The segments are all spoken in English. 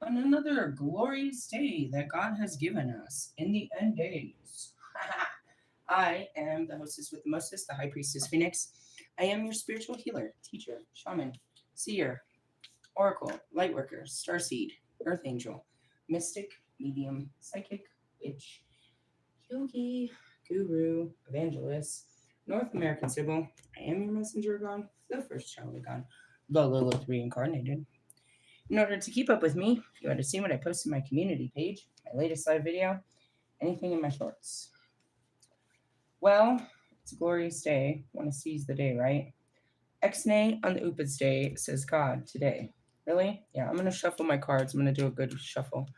on another glorious day that God has given us in the end days. I am the hostess with the mostest, the High Priestess Phoenix. I am your spiritual healer, teacher, shaman, seer, oracle, lightworker, starseed, earth angel, mystic, medium, psychic, witch, yogi, guru, evangelist, North American Sybil. I am your messenger of God, the first child of God, the Lilith reincarnated. In order to keep up with me, you had to see what I post in my community page, my latest live video, anything in my shorts. Well, it's a glorious day. Want to seize the day, right? Exnay on the Upa's day says God today. Really? Yeah, I'm gonna shuffle my cards. I'm gonna do a good shuffle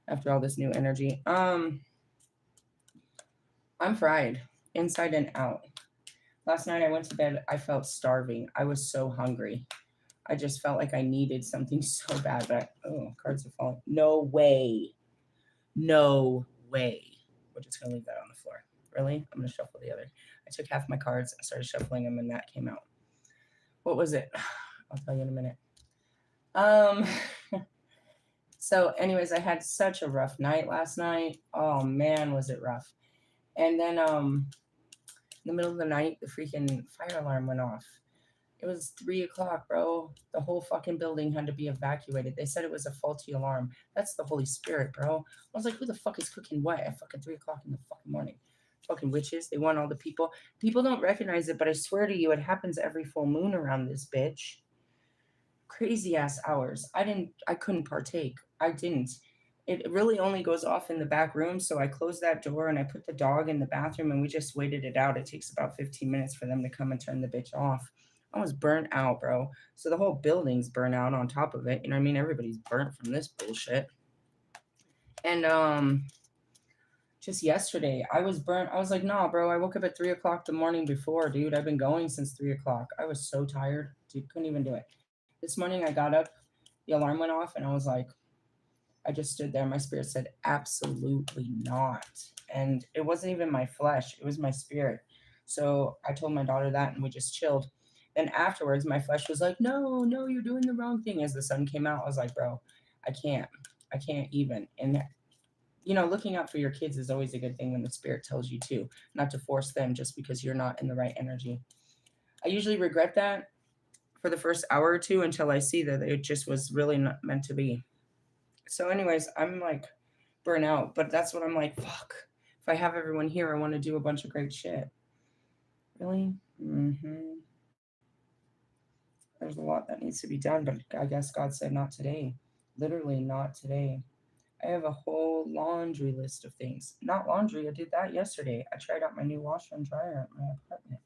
after all this new energy. I'm fried, inside and out. Last night I went to bed, I felt starving. I was so hungry. I just felt like I needed something so bad, but cards are falling. No way. No way. We're just gonna leave that on the floor. Really? I'm gonna shuffle the other. I took half my cards, I started shuffling them, and that came out. What was it? I'll tell you in a minute. So anyways, I had such a rough night last night. Oh man, was it rough. And then in the middle of the night, the freaking fire alarm went off. It was 3 o'clock, bro. The whole fucking building had to be evacuated. They said it was a faulty alarm. That's the Holy Spirit, bro. I was like, who the fuck is cooking what at fucking 3 o'clock in the fucking morning? Fucking witches. They want all the people. People don't recognize it, but I swear to you, it happens every full moon around this bitch. Crazy ass hours. I couldn't partake. I didn't. It really only goes off in the back room, so I closed that door and I put the dog in the bathroom and we just waited it out. It takes about 15 minutes for them to come and turn the bitch off. I was burnt out, bro. So the whole building's burnt out on top of it. You know what I mean? Everybody's burnt from this bullshit. And just yesterday, I was burnt. I was like, nah, bro. I woke up at 3 o'clock the morning before, dude. I've been going since 3 o'clock. I was so tired, dude. Couldn't even do it. This morning, I got up, the alarm went off, and I was like, I just stood there. My spirit said, absolutely not. And it wasn't even my flesh, it was my spirit. So I told my daughter that, and we just chilled. Then afterwards, my flesh was like, no, you're doing the wrong thing. As the sun came out, I was like, bro, I can't even. And looking out for your kids is always a good thing when the spirit tells you to, not to force them just because you're not in the right energy. I usually regret that for the first hour or two until I see that it just was really not meant to be. So anyways, I'm like burnt out, but that's what I'm like, fuck. If I have everyone here, I want to do a bunch of great shit. Really? There's a lot that needs to be done, but I guess God said not today. Literally not today. I have a whole laundry list of things. Not laundry, I did that yesterday. I tried out my new washer and dryer at my apartment,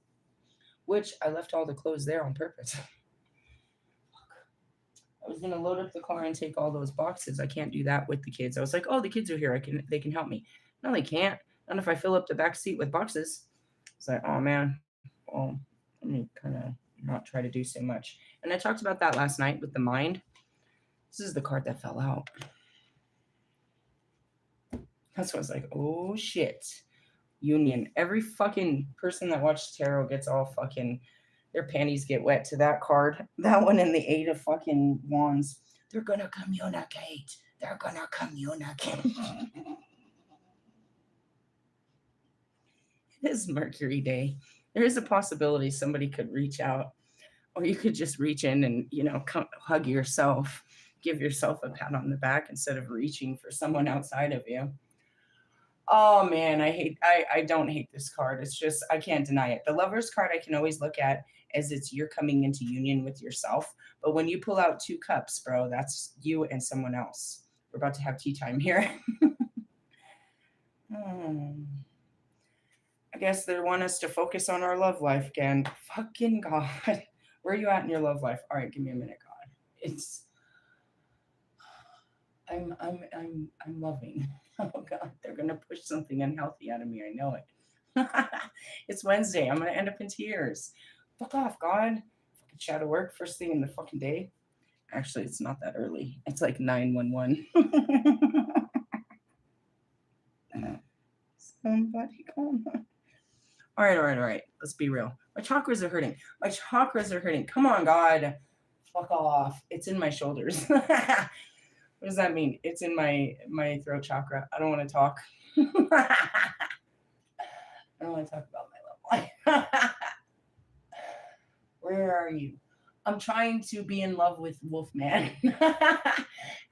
which I left all the clothes there on purpose. I was gonna load up the car and take all those boxes. I can't do that with the kids. I was like, oh, the kids are here. They can help me. No, they can't. Not if I fill up the back seat with boxes. It's like, oh man, well, let me kind of not try to do so much. And I talked about that last night with the mind. This is the card that fell out. That's what I was like, oh shit. Union. Every fucking person that watched tarot gets all fucking, their panties get wet to that card. That one and the 8 of fucking wands. They're gonna communicate. They're gonna communicate. It is Mercury Day. There is a possibility somebody could reach out, or you could just reach in and, hug yourself, give yourself a pat on the back instead of reaching for someone outside of you. Oh man, I don't hate this card. It's just, I can't deny it. The Lover's card I can always look at as it's you're coming into union with yourself. But when you pull out 2 cups, bro, that's you and someone else. We're about to have tea time here. I guess they want us to focus on our love life again. Fucking God. Where are you at in your love life? All right, give me a minute, God. It's I'm loving. Oh God, they're gonna push something unhealthy out of me. I know it. It's Wednesday. I'm gonna end up in tears. Fuck off, God. Fucking shadow work first thing in the fucking day. Actually, it's not that early. It's like 911. Somebody call. All right. Let's be real. My chakras are hurting. Come on, God. Fuck off. It's in my shoulders. What does that mean? It's in my throat chakra. I don't want to talk. I don't want to talk about my love life. Where are you? I'm trying to be in love with Wolfman.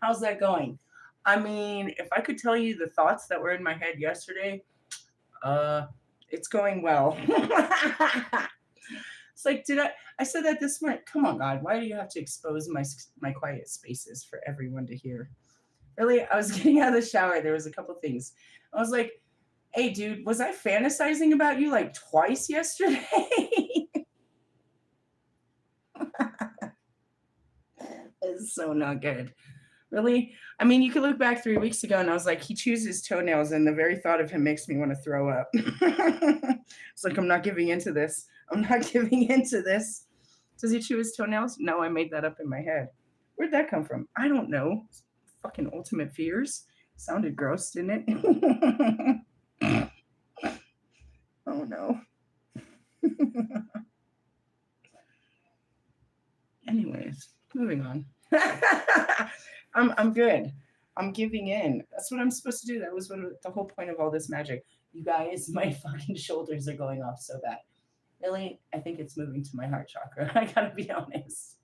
How's that going? I mean, if I could tell you the thoughts that were in my head yesterday, uh, it's going well. It's like, I said that this morning. Come on, God, why do you have to expose my quiet spaces for everyone to hear? Really, I was getting out of the shower. There was a couple things. I was like, hey, dude, was I fantasizing about you like twice yesterday? It's so not good. Really? I mean, you could look back 3 weeks ago and I was like, he chews his toenails and the very thought of him makes me want to throw up. It's like, I'm not giving into this. I'm not giving into this. Does he chew his toenails? No, I made that up in my head. Where'd that come from? I don't know. Fucking ultimate fears. Sounded gross, didn't it? Oh no. Anyways, moving on. I'm good. I'm giving in. That's what I'm supposed to do. That was what the whole point of all this magic. You guys, my fucking shoulders are going off so bad. Really, I think it's moving to my heart chakra. I gotta be honest.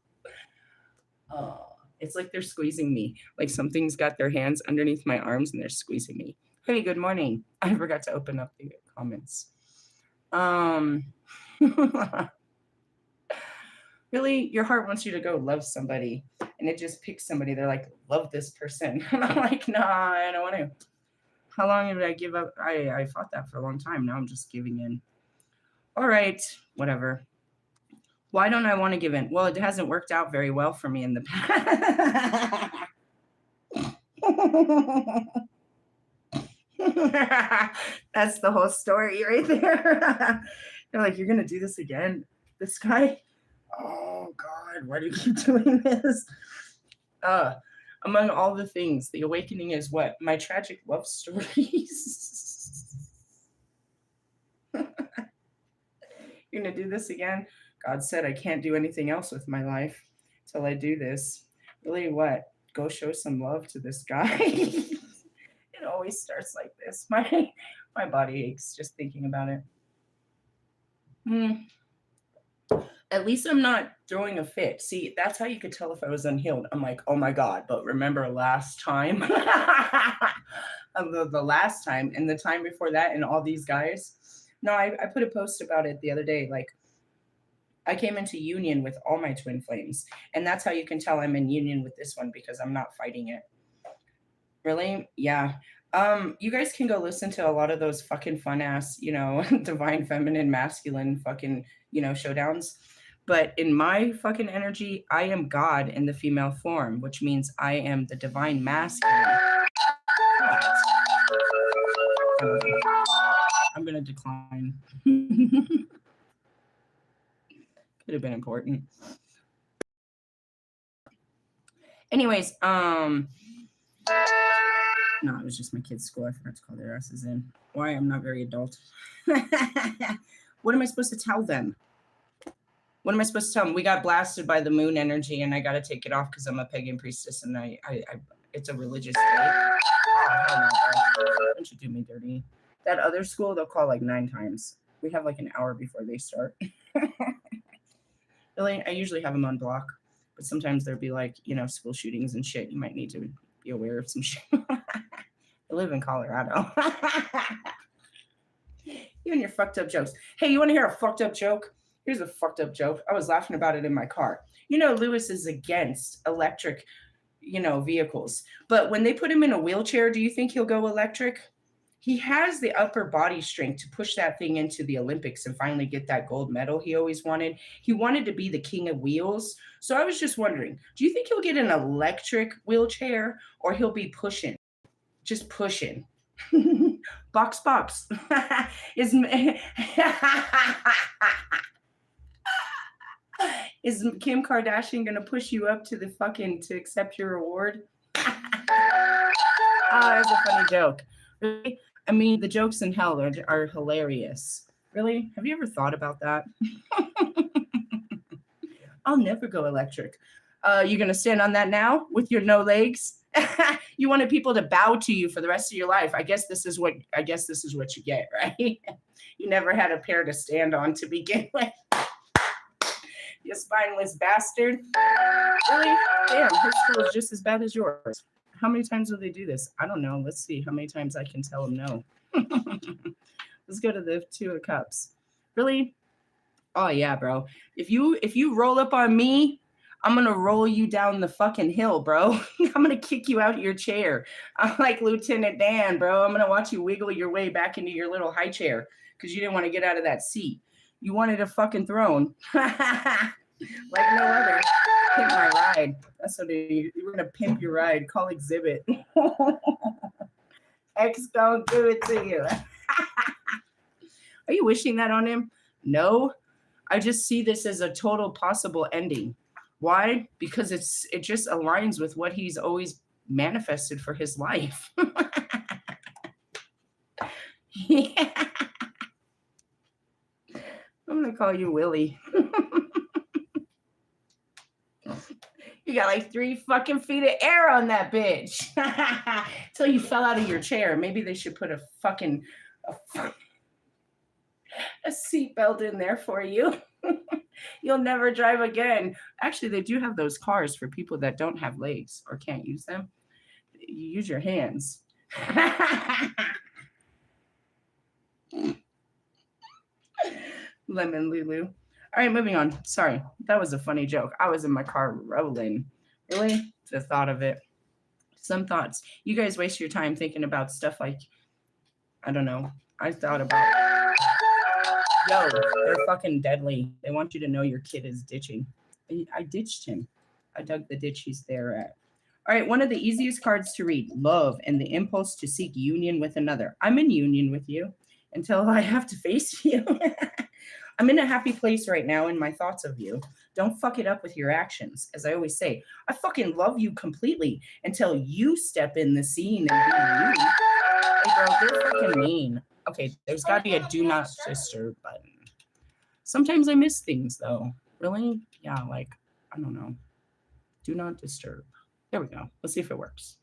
It's like they're squeezing me. Like something's got their hands underneath my arms and they're squeezing me. Hey, good morning. I forgot to open up the comments. Really, your heart wants you to go love somebody, and it just picks somebody. They're like, love this person. And I'm like, nah, I don't want to. How long did I give up? I fought that for a long time. Now I'm just giving in. All right, whatever. Why don't I want to give in? Well, it hasn't worked out very well for me in the past. That's the whole story right there. They're like, you're going to do this again? This guy? Oh, God, why do you keep doing this? Among all the things, the awakening is what? My tragic love stories. You're going to do this again? God said I can't do anything else with my life till I do this. Really, what? Go show some love to this guy. It always starts like this. My body aches just thinking about it. At least I'm not throwing a fit. See, that's how you could tell if I was unhealed. I'm like, oh my God, but remember last time? the last time and the time before that and all these guys. No, I put a post about it the other day. Like, I came into union with all my twin flames. And that's how you can tell I'm in union with this one because I'm not fighting it. Really? Yeah. You guys can go listen to a lot of those fucking fun ass, divine feminine masculine fucking, showdowns. But in my fucking energy, I am God in the female form, which means I am the divine masculine. I'm going to decline. Could have been important. Anyways, no, it was just my kids' school. I forgot to call their asses in. Why? I'm not very adult. What am I supposed to tell them? What am I supposed to tell them? We got blasted by the moon energy, and I got to take it off because I'm a pagan priestess, and I it's a religious day. Oh, hell no, don't you do me dirty. That other school, they'll call like 9 times. We have like an hour before they start. Really, I usually have them on block, but sometimes there'll be like, school shootings and shit. You might need to be aware of some shit. I live in Colorado. You and your fucked up jokes. Hey, you want to hear a fucked up joke? Here's a fucked up joke. I was laughing about it in my car. Lewis is against electric, vehicles. But when they put him in a wheelchair, do you think he'll go electric? He has the upper body strength to push that thing into the Olympics and finally get that gold medal he always wanted. He wanted to be the king of wheels. So I was just wondering, do you think he'll get an electric wheelchair or he'll be pushing? Just pushing. Box. Is Kim Kardashian going to push you up to to accept your award? That's a funny joke. Really? I mean, the jokes in hell are hilarious. Really? Have you ever thought about that? I'll never go electric. You going to stand on that now with your no legs? You wanted people to bow to you for the rest of your life. I guess this is what you get, right? You never had a pair to stand on to begin with. You spineless bastard. Really? Damn, his school is just as bad as yours. How many times will they do this? I don't know. Let's see how many times I can tell him no. Let's go to the Two of Cups. Really? Oh yeah, bro. If you roll up on me, I'm gonna roll you down the fucking hill, bro. I'm gonna kick you out of your chair. I'm like Lieutenant Dan, bro. I'm gonna watch you wiggle your way back into your little high chair because you didn't want to get out of that seat. You wanted a fucking throne. Like no other. Pimp my ride. That's what you're gonna pimp your ride. Call exhibit. X gonna do it to you. Are you wishing that on him? No. I just see this as a total possible ending. Why? Because it just aligns with what he's always manifested for his life. Yeah. I'm gonna call you Willie. You got like 3 fucking feet of air on that bitch. Till you fell out of your chair. Maybe they should put a seatbelt in there for you. You'll never drive again. Actually, they do have those cars for people that don't have legs or can't use them. You use your hands. Lemon Lulu. All right, moving on. Sorry, that was a funny joke. I was in my car rolling. Really? The thought of it. Some thoughts. You guys waste your time thinking about stuff like, I don't know. I thought about, yo, they're fucking deadly. They want you to know your kid is ditching. I ditched him. I dug the ditch he's there at. All right, one of the easiest cards to read. Love and the impulse to seek union with another. I'm in union with you until I have to face you. I'm in a happy place right now in my thoughts of you. Don't fuck it up with your actions. As I always say, I fucking love you completely until you step in the scene and be you. Hey, girl, you're fucking mean. Okay, there's got to be a do not disturb button. Sometimes I miss things, though. Really? Yeah, like, I don't know. Do not disturb. There we go. Let's see if it works.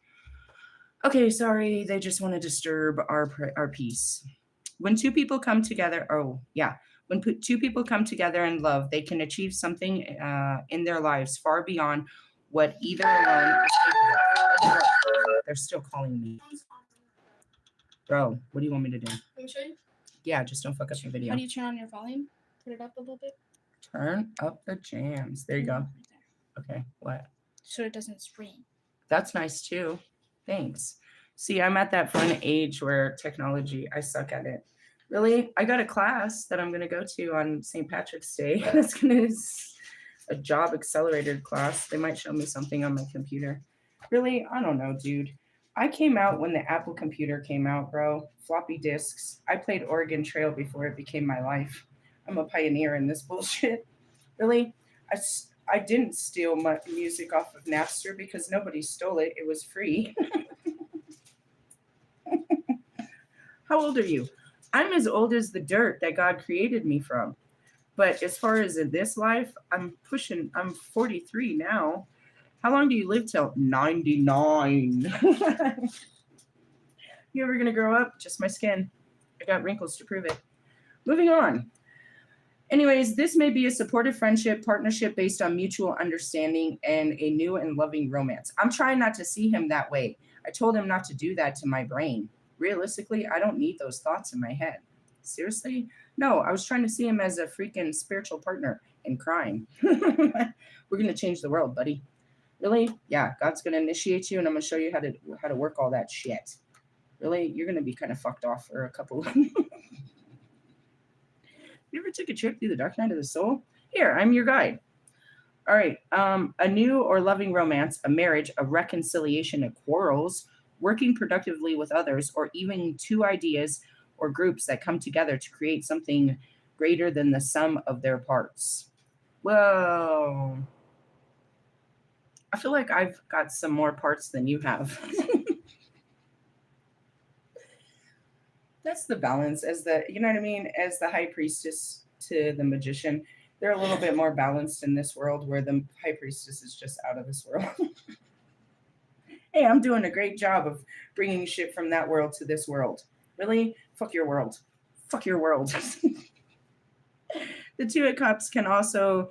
Okay, sorry. They just want to disturb our peace. When two people come together, when two people come together in love, they can achieve something in their lives far beyond what either alone is capable of. They're still calling me. Bro, what do you want me to do? Let me show you. Yeah, just don't fuck up your video. How do you turn on your volume? Put it up a little bit. Turn up the jams. There you go. Right there. Okay, what? So it doesn't scream. That's nice too. Thanks. See, I'm at that fun age where technology, I suck at it. Really? I got a class that I'm going to go to on St. Patrick's Day. That's going to a job accelerated class. They might show me something on my computer. Really? I don't know, dude. I came out when the Apple computer came out, bro. Floppy disks. I played Oregon Trail before it became my life. I'm a pioneer in this bullshit. Really? I didn't steal my music off of Napster because nobody stole it. It was free. How old are you? I'm as old as the dirt that God created me from. But as far as in this life, I'm 43 now. How long do you live till? 99. You ever gonna grow up? Just my skin. I got wrinkles to prove it. Moving on. Anyways, this may be a supportive friendship, partnership based on mutual understanding and a new and loving romance. I'm trying not to see him that way. I told him not to do that to my brain. Realistically, I don't need those thoughts in my head. Seriously? No, I was trying to see him as a freaking spiritual partner in crime. We're going to change the world, buddy. Really? Yeah, God's going to initiate you, and I'm going to show you how to work all that shit. Really? You're going to be kind of fucked off for a couple. You ever took a trip through the dark night of the soul? Here, I'm your guide. All right. A new or loving romance, a marriage, a reconciliation of quarrels, working productively with others, or even two ideas or groups that come together to create something greater than the sum of their parts. Whoa. I feel like I've got some more parts than you have. That's the balance as the, you know what I mean? As the high priestess to the magician, they're a little bit more balanced in this world where the high priestess is just out of this world. Hey, I'm doing a great job of bringing shit from that world to this world. Really? Fuck your world. Fuck your world. The Two of Cups can also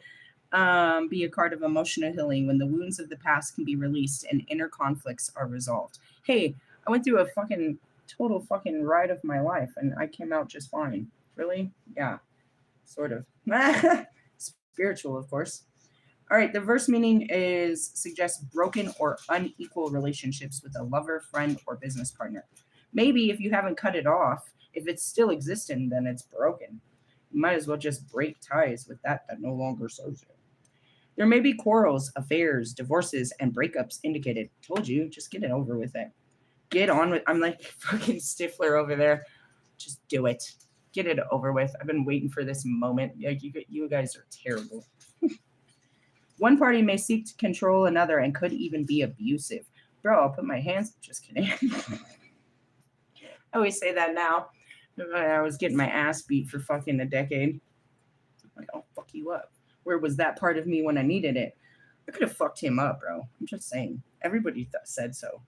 be a card of emotional healing when the wounds of the past can be released and inner conflicts are resolved. Hey, I went through a fucking total fucking ride of my life and I came out just fine. Really? Yeah, sort of. Spiritual, of course. All right, the verse meaning is suggests broken or unequal relationships with a lover, friend, or business partner. Maybe if you haven't cut it off, if it's still existing, then it's broken. You might as well just break ties with that no longer serves you. There may be quarrels, affairs, divorces, and breakups indicated. Told you, just get it over with it. Get on with. I'm like fucking Stifler over there. Just do it. Get it over with. I've been waiting for this moment. Like you guys are terrible. One party may seek to control another and could even be abusive. Bro, I'll put my hands. Just kidding. I always say that now. I was getting my ass beat for fucking a decade. I'm like, I'll fuck you up. Where was that part of me when I needed it? I could have fucked him up, bro. I'm just saying. Everybody said so.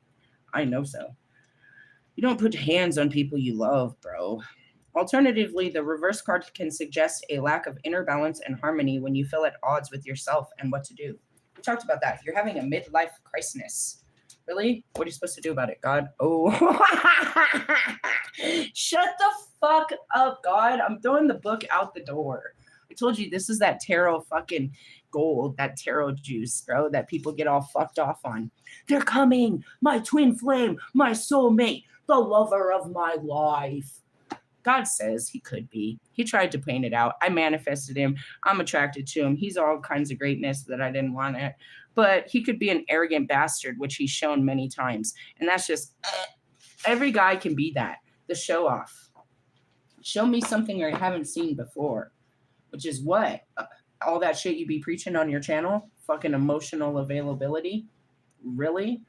I know so. You don't put hands on people you love, bro. Alternatively, the reverse card can suggest a lack of inner balance and harmony when you feel at odds with yourself and what to do. We talked about that. You're having a midlife crisis. Really? What are you supposed to do about it, God? Oh. Shut the fuck up, God. I'm throwing the book out the door. I told you this is that tarot fucking gold, that tarot juice, bro, that people get all fucked off on. They're coming. My twin flame, my soulmate, the lover of my life. God says he could be. He tried to paint it out. I manifested him. I'm attracted to him. He's all kinds of greatness that I didn't want it. But he could be an arrogant bastard, which he's shown many times. And that's just, every guy can be that. The show off. Show me something I haven't seen before. Which is what? All that shit you be preaching on your channel? Fucking emotional availability? Really?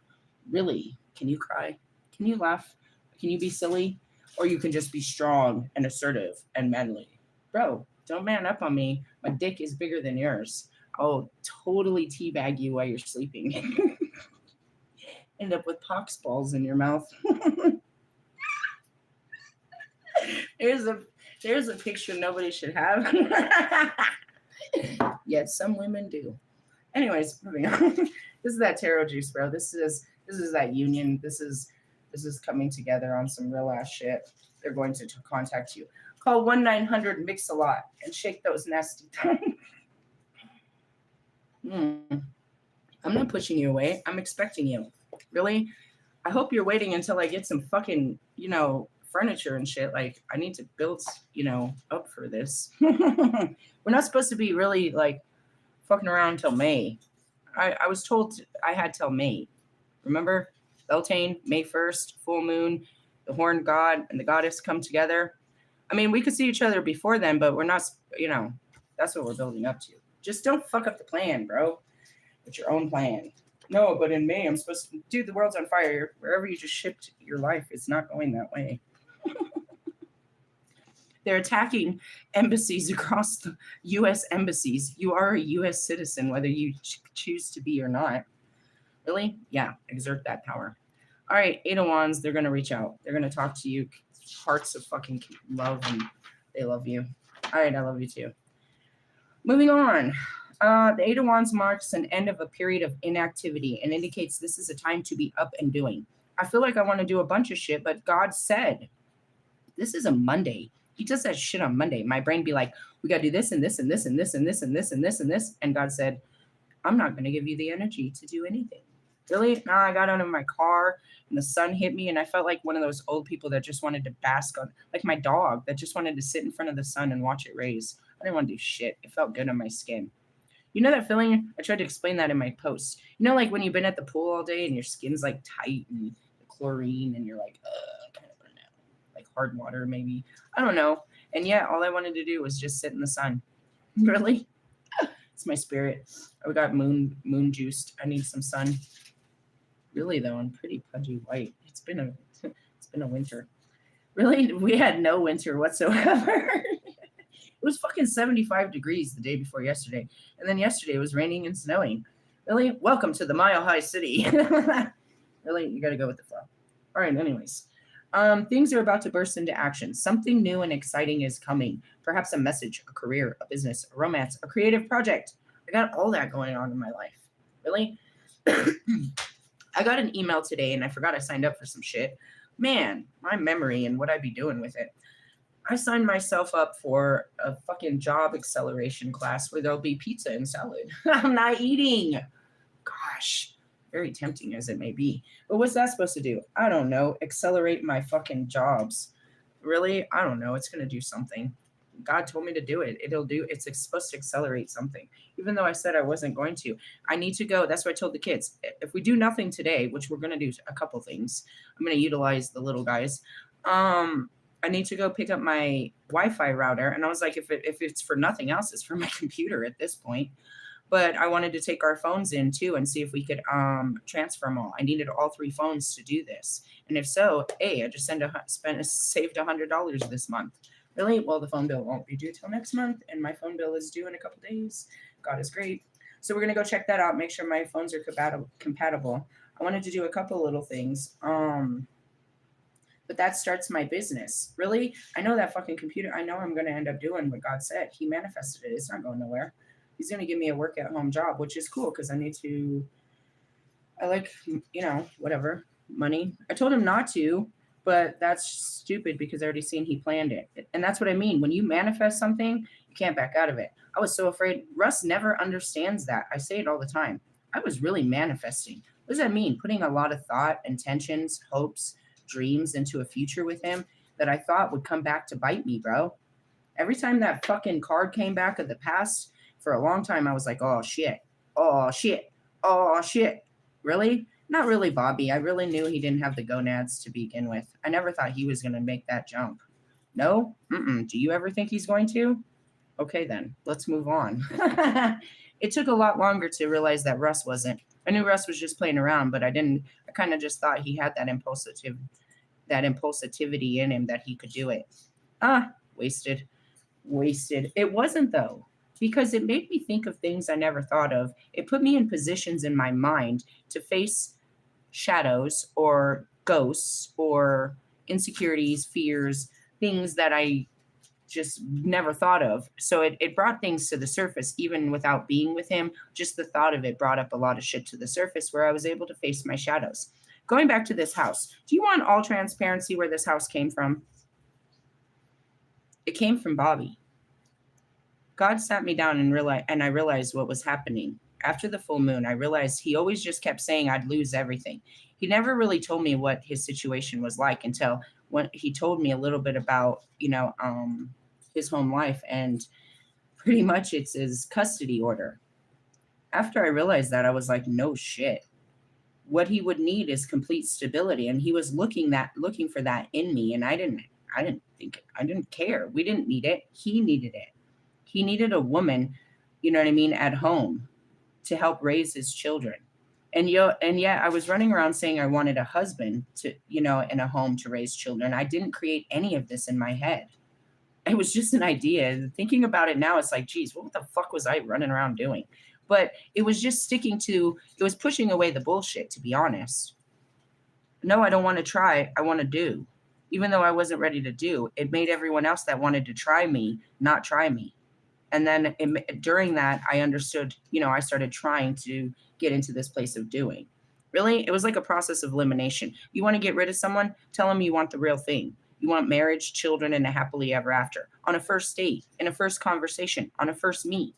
Really? Can you cry? Can you laugh? Can you be silly? Or you can just be strong and assertive and manly. Bro, don't man up on me. My dick is bigger than yours. I'll totally teabag you while you're sleeping. End up with pox balls in your mouth. There's a picture nobody should have. Yet some women do. Anyways, moving on. This is that tarot juice, bro. This is that union. This is coming together on some real ass shit. They're going to contact you. Call 1-900-MIX-A-LOT and shake those nasty tongues. I'm not pushing you away. I'm expecting you. Really? I hope you're waiting until I get some fucking, furniture and shit. Like, I need to build, up for this. We're not supposed to be really, fucking around until May. I was told I had till May. Remember? Beltane, May 1st, full moon, the horned god and the goddess come together. I mean, we could see each other before then, but we're not, that's what we're building up to. Just don't fuck up the plan, bro. It's your own plan. No, but in May, I'm supposed to, dude, the world's on fire. Wherever you just shipped your life, it's not going that way. They're attacking embassies across the U.S. embassies. You are a U.S. citizen, whether you choose to be or not. Really? Yeah, exert that power. All right, 8 of Wands, they're going to reach out. They're going to talk to you. Hearts of fucking love, and they love you. All right, I love you too. Moving on. The 8 of Wands marks an end of a period of inactivity and indicates this is a time to be up and doing. I feel like I want to do a bunch of shit, but God said, this is a Monday. He does that shit on Monday. My brain be like, we got to do this and this and this and this and this and this and this and this. And God said, I'm not going to give you the energy to do anything. Really? No, I got out of my car and the sun hit me and I felt like one of those old people that just wanted to bask on, like my dog that just wanted to sit in front of the sun and watch it raise. I didn't want to do shit. It felt good on my skin. You know that feeling? I tried to explain that in my post. Like when you've been at the pool all day and your skin's like tight and the chlorine and you're like, kind of burn out. Like hard water maybe. I don't know. And yeah, all I wanted to do was just sit in the sun. Really? It's my spirit. I got moon juiced. I need some sun. Really though, I'm pretty pudgy white. It's been a winter. Really? We had no winter whatsoever. It was fucking 75 degrees the day before yesterday. And then yesterday it was raining and snowing. Really? Welcome to the Mile High City. Really, you got to go with the flow. All right, anyways. Things are about to burst into action. Something new and exciting is coming. Perhaps a message, a career, a business, a romance, a creative project. I got all that going on in my life. Really? I got an email today and I forgot I signed up for some shit. Man, my memory and what I'd be doing with it. I signed myself up for a fucking job acceleration class where there'll be pizza and salad. I'm not eating. Gosh, very tempting as it may be. But what's that supposed to do? I don't know. Accelerate my fucking jobs. Really? I don't know. It's going to do something. God told me to do it. It's supposed to accelerate something. Even though I said I wasn't going to. I need to go. That's what I told the kids. If we do nothing today, which we're going to do a couple things, I'm going to utilize the little guys. I need to go pick up my Wi-Fi router. And I was like, if it's for nothing else, it's for my computer at this point. But I wanted to take our phones in too and see if we could transfer them all. I needed all 3 phones to do this. And if so, hey, I just saved $100 this month. Really? Well, the phone bill won't be due till next month, and my phone bill is due in a couple days. God is great. So we're gonna go check that out, make sure my phones are compatible. I wanted to do a couple little things. But that starts my business. Really? I know that fucking computer. I know I'm gonna end up doing what God said. He manifested it. It's not going nowhere. He's going to give me a work at home job, which is cool because I like, whatever, money. I told him not to, but that's stupid because I already seen he planned it. And that's what I mean. When you manifest something, you can't back out of it. I was so afraid. Russ never understands that. I say it all the time. I was really manifesting. What does that mean? Putting a lot of thought, intentions, hopes, dreams into a future with him that I thought would come back to bite me, bro. Every time that fucking card came back of the past, for a long time, I was like, oh, shit. Oh, shit. Oh, shit. Really? Not really, Bobby. I really knew he didn't have the gonads to begin with. I never thought he was going to make that jump. No? Mm-mm. Do you ever think he's going to? Okay, then. Let's move on. It took a lot longer to realize that Russ wasn't. I knew Russ was just playing around, but I kind of just thought he had that impulsivity in him that he could do it. Wasted. It wasn't, though. Because it made me think of things I never thought of. It put me in positions in my mind to face shadows or ghosts or insecurities, fears, things that I just never thought of. So it brought things to the surface, even without being with him. Just the thought of it brought up a lot of shit to the surface where I was able to face my shadows. Going back to this house, do you want all transparency where this house came from? It came from Bobby. God sat me down and I realized what was happening. After the full moon, I realized he always just kept saying I'd lose everything. He never really told me what his situation was like until when he told me a little bit about, his home life, and pretty much it's his custody order. After I realized that, I was like, no shit. What he would need is complete stability, and he was looking for that in me, and I didn't care. We didn't need it. He needed it. He needed a woman, at home to help raise his children. And I was running around saying I wanted a husband to, in a home to raise children. I didn't create any of this in my head. It was just an idea. Thinking about it now, it's like, geez, what the fuck was I running around doing? But it was just it was pushing away the bullshit, to be honest. No, I don't want to try. I want to do. Even though I wasn't ready to do, it made everyone else that wanted to try me not try me. And then during that, I understood, I started trying to get into this place of doing. Really, it was like a process of elimination. You want to get rid of someone? Tell them you want the real thing. You want marriage, children, and a happily ever after. On a first date, in a first conversation, on a first meet.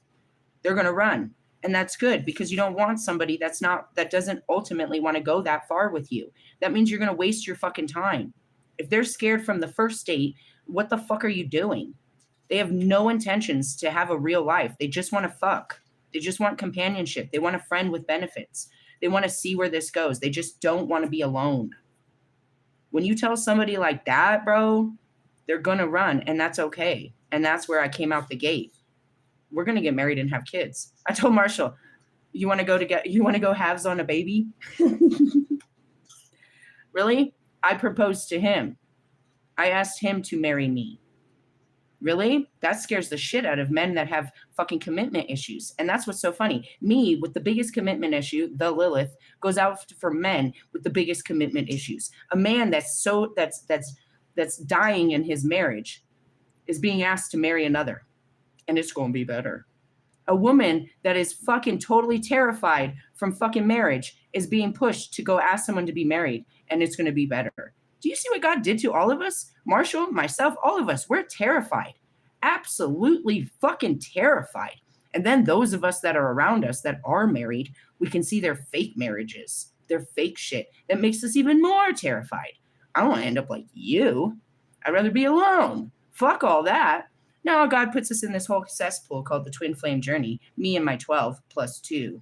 They're going to run. And that's good because you don't want somebody that doesn't ultimately want to go that far with you. That means you're going to waste your fucking time. If they're scared from the first date, what the fuck are you doing? They have no intentions to have a real life. They just want to fuck. They just want companionship. They want a friend with benefits. They want to see where this goes. They just don't want to be alone. When you tell somebody like that, bro, they're going to run, and that's okay. And that's where I came out the gate. We're going to get married and have kids. I told Marshall, you want to go halves on a baby? Really? I proposed to him. I asked him to marry me. Really? That scares the shit out of men that have fucking commitment issues. And that's what's so funny. Me with the biggest commitment issue, the Lilith, goes out for men with the biggest commitment issues. A man that's dying in his marriage is being asked to marry another, and it's going to be better. A woman that is fucking totally terrified from fucking marriage is being pushed to go ask someone to be married, and it's going to be better. Do you see what God did to all of us? Marshall, myself, all of us, we're terrified. Absolutely fucking terrified. And then those of us that are around us that are married, we can see their fake marriages, their fake shit. That makes us even more terrified. I don't want to end up like you. I'd rather be alone. Fuck all that. Now God puts us in this whole cesspool called the twin flame journey, me and my 12 plus 2.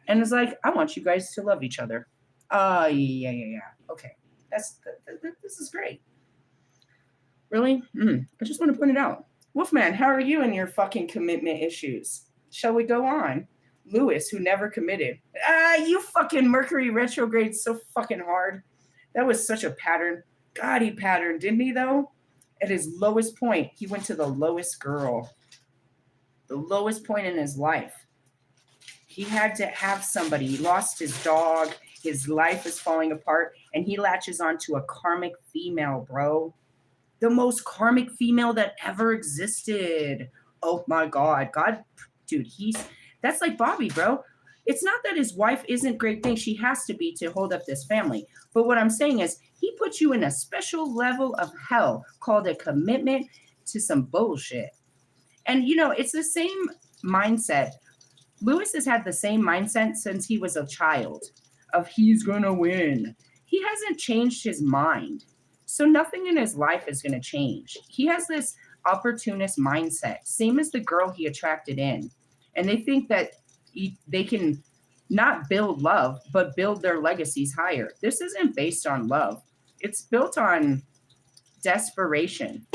And it's like, I want you guys to love each other. Yeah. Okay. This is great. Really? I just want to point it out. Wolfman, how are you in your fucking commitment issues? Shall we go on? Lewis, who never committed. You fucking Mercury retrograde so fucking hard. That was such a pattern. God, he patterned, didn't he, though? At his lowest point, he went to the lowest girl. The lowest point in his life. He had to have somebody. He lost his dog. His life is falling apart, and he latches onto a karmic female, bro. The most karmic female that ever existed. Oh my God. God, dude, that's like Bobby, bro. It's not that his wife isn't great thing. She has to be to hold up this family. But what I'm saying is he puts you in a special level of hell called a commitment to some bullshit. And, it's the same mindset. Lewis has had the same mindset since he was a child of he's going to win. He hasn't changed his mind. So nothing in his life is going to change. He has this opportunist mindset, same as the girl he attracted in. And they think that they can not build love, but build their legacies higher. This isn't based on love. It's built on desperation.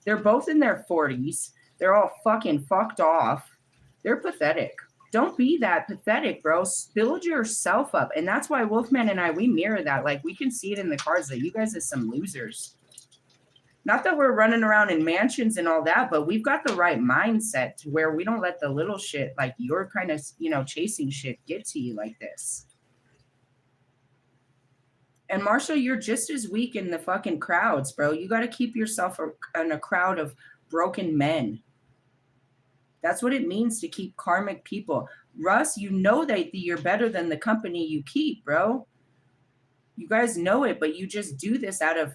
They're both in their 40s. They're all fucking fucked off. They're pathetic. Don't be that pathetic, bro. Build yourself up. And that's why Wolfman and I, we mirror that. Like, we can see it in the cards that you guys are some losers. Not that we're running around in mansions and all that, but we've got the right mindset to where we don't let the little shit, like you're kind of, chasing shit, get to you like this. And Marshall, you're just as weak in the fucking crowds, bro. You got to keep yourself in a crowd of broken men. That's what it means to keep karmic people. Russ, you know that you're better than the company you keep, bro. You guys know it, but you just do this out of,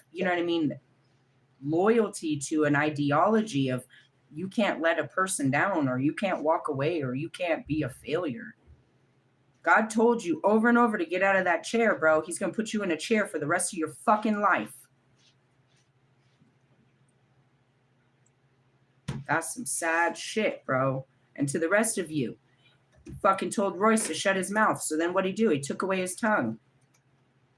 loyalty to an ideology of you can't let a person down, or you can't walk away, or you can't be a failure. God told you over and over to get out of that chair, bro. He's going to put you in a chair for the rest of your fucking life. That's some sad shit, bro. And to the rest of you, fucking told Royce to shut his mouth. So then what'd he do? He took away his tongue.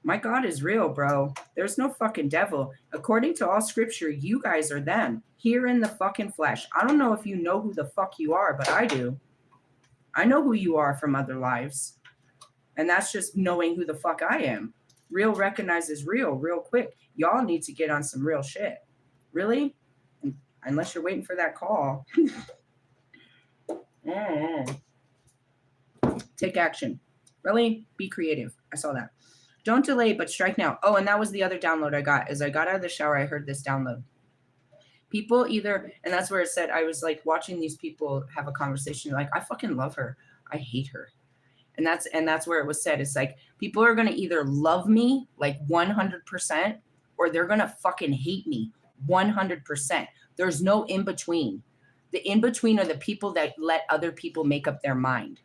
My God is real, bro. There's no fucking devil. According to all scripture, you guys are them. Here in the fucking flesh. I don't know if you know who the fuck you are, but I do. I know who you are from other lives. And that's just knowing who the fuck I am. Real recognizes real quick. Y'all need to get on some real shit. Really? Unless you're waiting for that call. Take action. Really? Be creative. I saw that. Don't delay, but strike now. Oh, and that was the other download I got. As I got out of the shower, I heard this download. People either, and that's where it said, I was like watching these people have a conversation. Like, I fucking love her. I hate her. And that's where it was said. It's like, people are going to either love me like 100%, or they're going to fucking hate me 100%. There's no in between. The in between are the people that let other people make up their mind.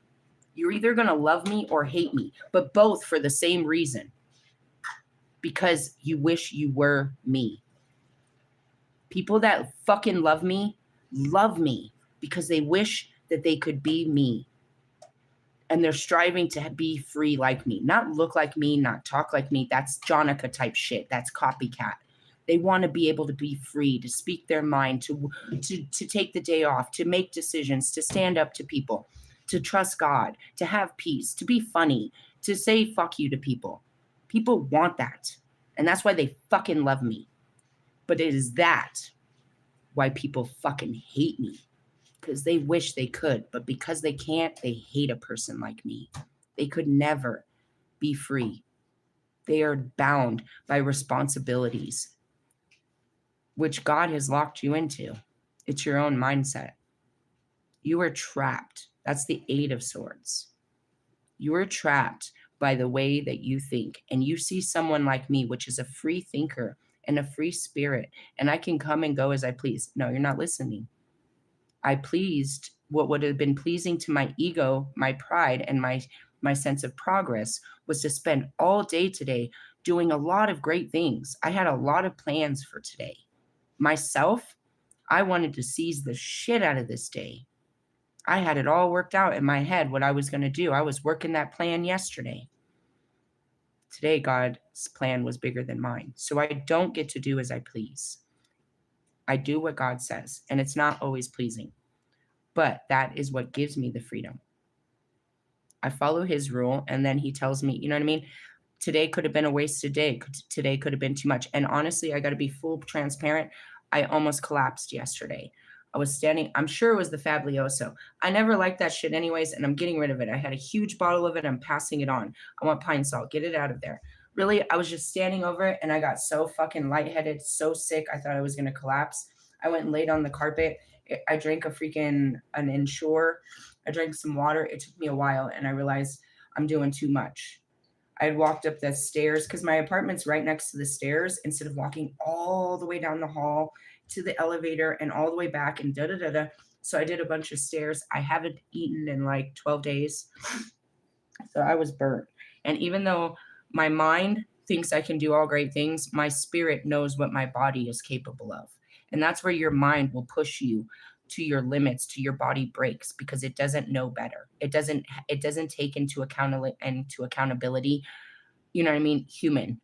You're either going to love me or hate me, but both for the same reason. Because you wish you were me. People that fucking love me because they wish that they could be me. And they're striving to be free like me. Not look like me, not talk like me. That's Jonica type shit. That's copycat. They want to be able to be free, to speak their mind, to take the day off, to make decisions, to stand up to people, to trust God, to have peace, to be funny, to say fuck you to people. People want that. And that's why they fucking love me. But it is that why people fucking hate me. Because they wish they could, but because they can't, they hate a person like me. They could never be free. They are bound by responsibilities, which God has locked you into. It's your own mindset. You are trapped. That's the Eight of Swords. You are trapped by the way that you think. And you see someone like me, which is a free thinker and a free spirit, and I can come and go as I please. No, you're not listening. I pleased what would have been pleasing to my ego, my pride, and my sense of progress was to spend all day today doing a lot of great things. I had a lot of plans for today. Myself, I wanted to seize the shit out of this day. I had it all worked out in my head what I was going to do. I was working that plan yesterday. Today, God's plan was bigger than mine. So I don't get to do as I please. I do what God says, and it's not always pleasing. But that is what gives me the freedom. I follow his rule, and then he tells me, you know what I mean? Today could have been a wasted day. Today could have been too much. And honestly, I got to be full transparent. I almost collapsed yesterday. I was standing, I'm sure it was the Fabuloso. I never liked that shit anyways, and I'm getting rid of it. I had a huge bottle of it. I'm passing it on. I want pine salt. Get it out of there. Really, I was just standing over it, and I got so fucking lightheaded, so sick. I thought I was going to collapse. I went and laid on the carpet. I drank an Ensure. I drank some water. It took me a while, and I realized I'm doing too much. I had walked up the stairs because my apartment's right next to the stairs. Instead of walking all the way down the hall to the elevator and all the way back and da-da-da-da. So I did a bunch of stairs. I haven't eaten in like 12 days. So I was burnt. And even though my mind thinks I can do all great things, my spirit knows what my body is capable of. And that's where your mind will push you to your limits, to your body breaks, because it doesn't know better. It doesn't take into accountability, you know what I mean, human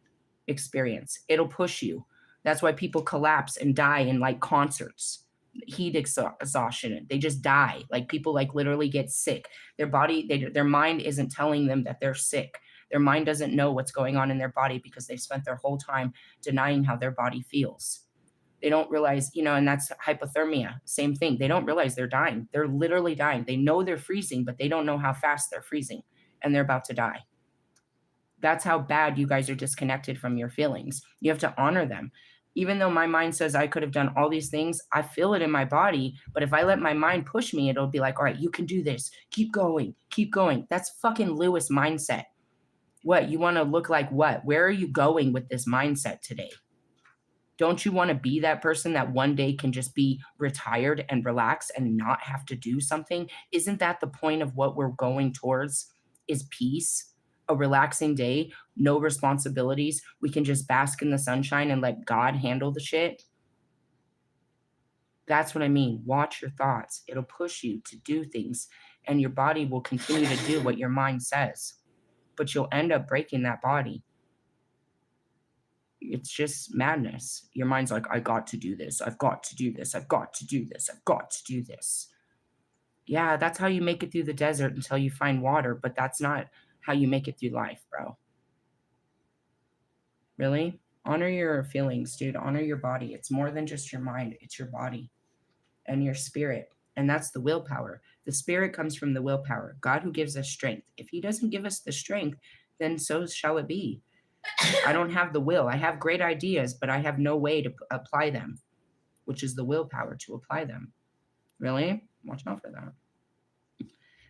experience. It'll push you. That's why people collapse and die in like concerts. Heat exhaustion. They just die. Like people like literally get sick. Their body, their mind isn't telling them that they're sick. Their mind doesn't know what's going on in their body because they've spent their whole time denying how their body feels. They don't realize, you know, and that's hypothermia. Same thing. They don't realize they're dying. They're literally dying. They know they're freezing, but they don't know how fast they're freezing, and they're about to die. That's how bad you guys are disconnected from your feelings. You have to honor them. Even though my mind says I could have done all these things, I feel it in my body. But if I let my mind push me, it'll be like, all right, you can do this. Keep going. Keep going. That's fucking Lewis mindset. What? You want to look like what? Where are you going with this mindset today? Don't you want to be that person that one day can just be retired and relax and not have to do something? Isn't that the point of what we're going towards? Is peace, a relaxing day, no responsibilities. We can just bask in the sunshine and let God handle the shit. That's what I mean. Watch your thoughts. It'll push you to do things, and your body will continue to do what your mind says, but you'll end up breaking that body. It's just madness. Your mind's like, I got to do this. I've got to do this. I've got to do this. I've got to do this. Yeah, that's how you make it through the desert until you find water, but that's not how you make it through life, bro. Really? Honor your feelings, dude. Honor your body. It's more than just your mind. It's your body and your spirit. And that's the willpower. The spirit comes from the willpower. God who gives us strength. If he doesn't give us the strength, then so shall it be. I don't have the will. I have great ideas, but I have no way to apply them, which is the willpower to apply them. Really? Watch out for that.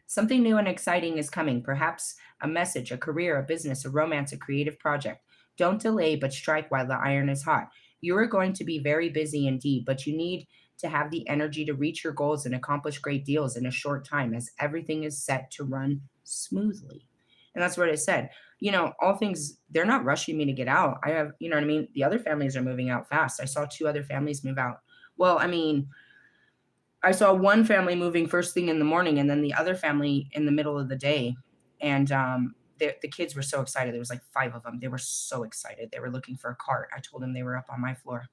Something new and exciting is coming. Perhaps a message, a career, a business, a romance, a creative project. Don't delay, but strike while the iron is hot. You are going to be very busy indeed, but you need to have the energy to reach your goals and accomplish great deals in a short time, as everything is set to run smoothly. And that's what I said. You know, all things, they're not rushing me to get out. I have, you know what I mean? The other families are moving out fast. I saw 2 other families move out. Well, I mean, I saw one family moving first thing in the morning and then the other family in the middle of the day. And the kids were so excited. There was like 5 of them. They were so excited. They were looking for a cart. I told them they were up on my floor.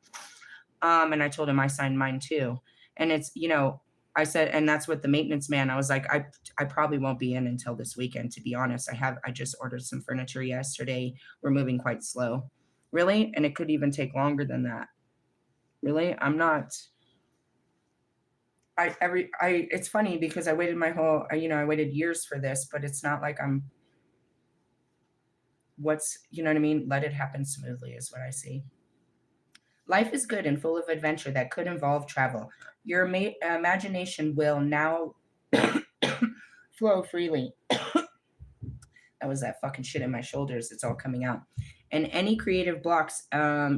And I told him I signed mine too. And it's, you know, I said, and that's what the maintenance man, I was like, I probably won't be in until this weekend, to be honest. I just ordered some furniture yesterday. We're moving quite slow. Really? And it could even take longer than that. Really? I'm not, it's funny because I waited my whole, I waited years for this, but it's not like you know what I mean? Let it happen smoothly is what I see. Life is good and full of adventure that could involve travel. Your imagination will now flow freely. That was that fucking shit in my shoulders. It's all coming out. And any creative blocks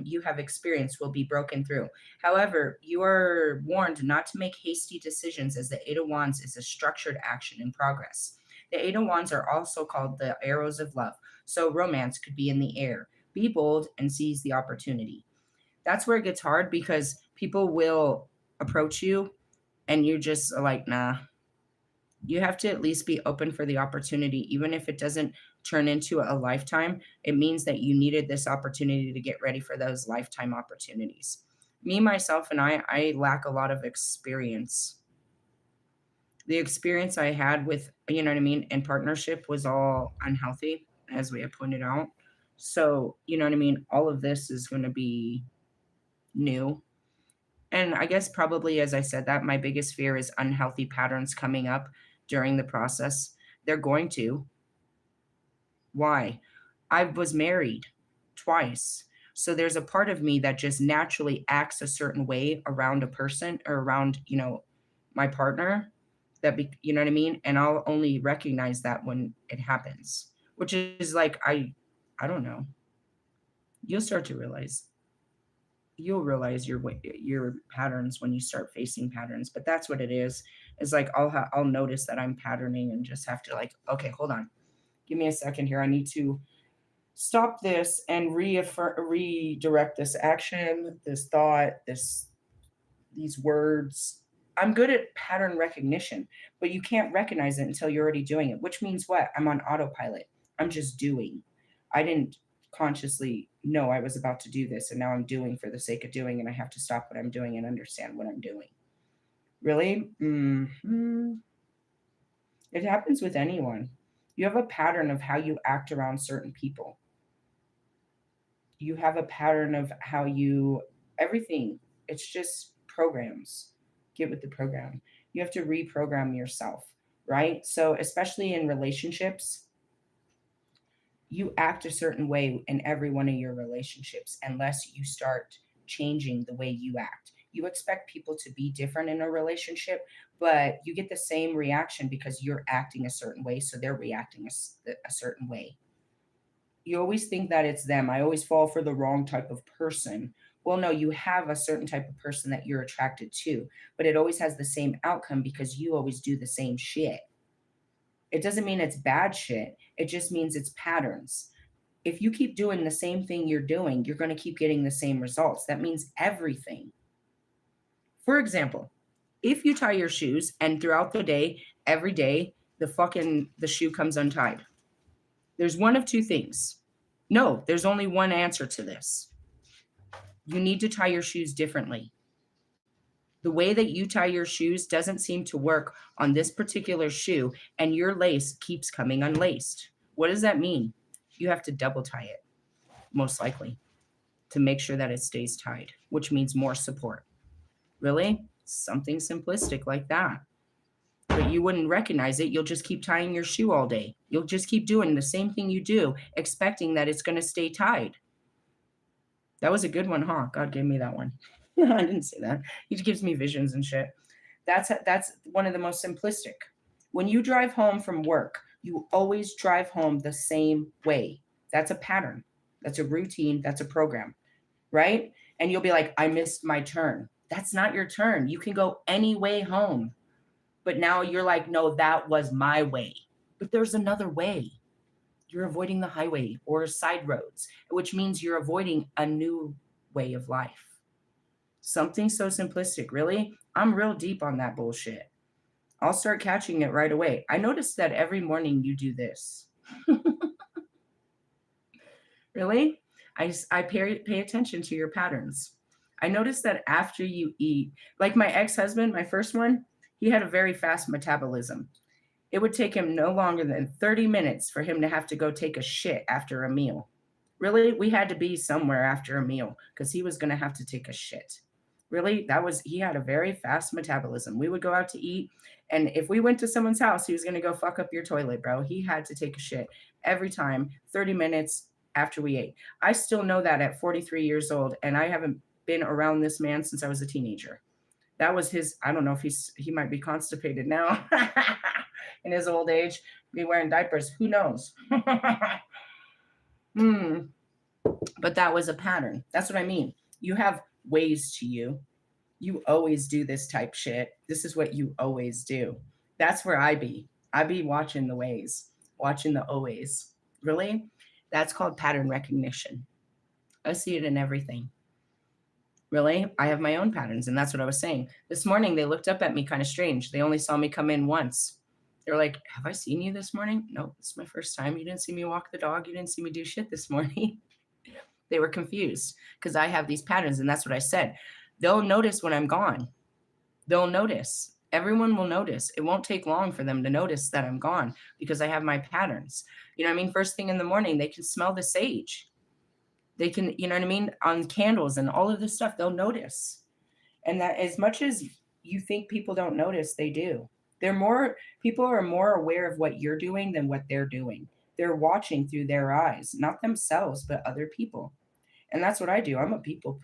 you have experienced will be broken through. However, you are warned not to make hasty decisions as the Eight of Wands is a structured action in progress. The Eight of Wands are also called the arrows of love. So romance could be in the air. Be bold and seize the opportunity. That's where it gets hard because people will approach you and you're just like, nah. You have to at least be open for the opportunity, even if it doesn't turn into a lifetime. It means that you needed this opportunity to get ready for those lifetime opportunities. Me, myself, and I lack a lot of experience. The experience I had with, you know what I mean, in partnership was all unhealthy, as we have pointed out. So, you know what I mean? All of this is going to be new. And I guess probably as I said that, my biggest fear is unhealthy patterns coming up during the process. They're going to. Why? I was married twice. So there's a part of me that just naturally acts a certain way around a person or around, my partner you know what I mean? And I'll only recognize that when it happens, which is like, I don't know. You'll start to realize you'll realize your patterns when you start facing patterns, but that's what it is. It's like I'll notice that I'm patterning and just have to like, okay, hold on, give me a second here, I need to stop this and redirect this action, this thought, these words. I'm good at pattern recognition, but you can't recognize it until you're already doing it, which means what? I'm on autopilot. I'm just doing. I didn't consciously know I was about to do this, and now I'm doing for the sake of doing, and I have to stop what I'm doing and understand what I'm doing. Really? It happens with anyone. You have a pattern of how you act around certain people. You have a pattern of how you, everything. It's just programs. Get with the program. You have to reprogram yourself, right? So, especially in relationships, you act a certain way in every one of your relationships unless you start changing the way you act. You expect people to be different in a relationship, but you get the same reaction because you're acting a certain way, so they're reacting a certain way. You always think that it's them. I always fall for the wrong type of person. Well, no, you have a certain type of person that you're attracted to, but it always has the same outcome because you always do the same shit. It doesn't mean it's bad shit. It just means it's patterns. If you keep doing the same thing you're doing, you're going to keep getting the same results. That means everything. For example, if you tie your shoes and throughout the day, every day, the shoe comes untied. There's one of two things. No, there's only one answer to this. You need to tie your shoes differently. The way that you tie your shoes doesn't seem to work on this particular shoe, and your lace keeps coming unlaced. What does that mean? You have to double tie it, most likely, to make sure that it stays tied, which means more support. Really? Something simplistic like that. But you wouldn't recognize it. You'll just keep tying your shoe all day. You'll just keep doing the same thing you do, expecting that it's going to stay tied. That was a good one, huh? God gave me that one. I didn't say that. He just gives me visions and shit. That's one of the most simplistic. When you drive home from work, you always drive home the same way. That's a pattern. That's a routine. That's a program, right? And you'll be like, I missed my turn. That's not your turn. You can go any way home. But now you're like, no, that was my way. But there's another way. You're avoiding the highway or side roads, which means you're avoiding a new way of life. Something so simplistic, really? I'm real deep on that bullshit. I'll start catching it right away. I noticed that every morning you do this. Really? I pay attention to your patterns. I noticed that after you eat, like my ex-husband, my first one, he had a very fast metabolism. It would take him no longer than 30 minutes for him to have to go take a shit after a meal. Really, we had to be somewhere after a meal because he was going to have to take a shit. Really, he had a very fast metabolism. We would go out to eat, and if we went to someone's house, he was going to go fuck up your toilet, bro. He had to take a shit every time, 30 minutes after we ate. I still know that at 43 years old, and I haven't been around this man since I was a teenager. That was his, I don't know if he might be constipated now in his old age, be wearing diapers. Who knows? Hmm. But that was a pattern. That's what I mean. You have ways to you. You always do this type shit. This is what you always do. That's where I be. I be watching the ways, watching the always. Really? That's called pattern recognition. I see it in everything. Really? I have my own patterns. And that's what I was saying. This morning, they looked up at me kind of strange. They only saw me come in once. They're like, have I seen you this morning? No, this is my first time. You didn't see me walk the dog. You didn't see me do shit this morning. They were confused because I have these patterns. And that's what I said. They'll notice when I'm gone. They'll notice. Everyone will notice. It won't take long for them to notice that I'm gone because I have my patterns. You know what I mean? First thing in the morning, they can smell the sage. They can, you know what I mean? On candles and all of this stuff, they'll notice. And that as much as you think people don't notice, they do. People are more aware of what you're doing than what they're doing. They're watching through their eyes, not themselves, but other people. And that's what I do. I'm a people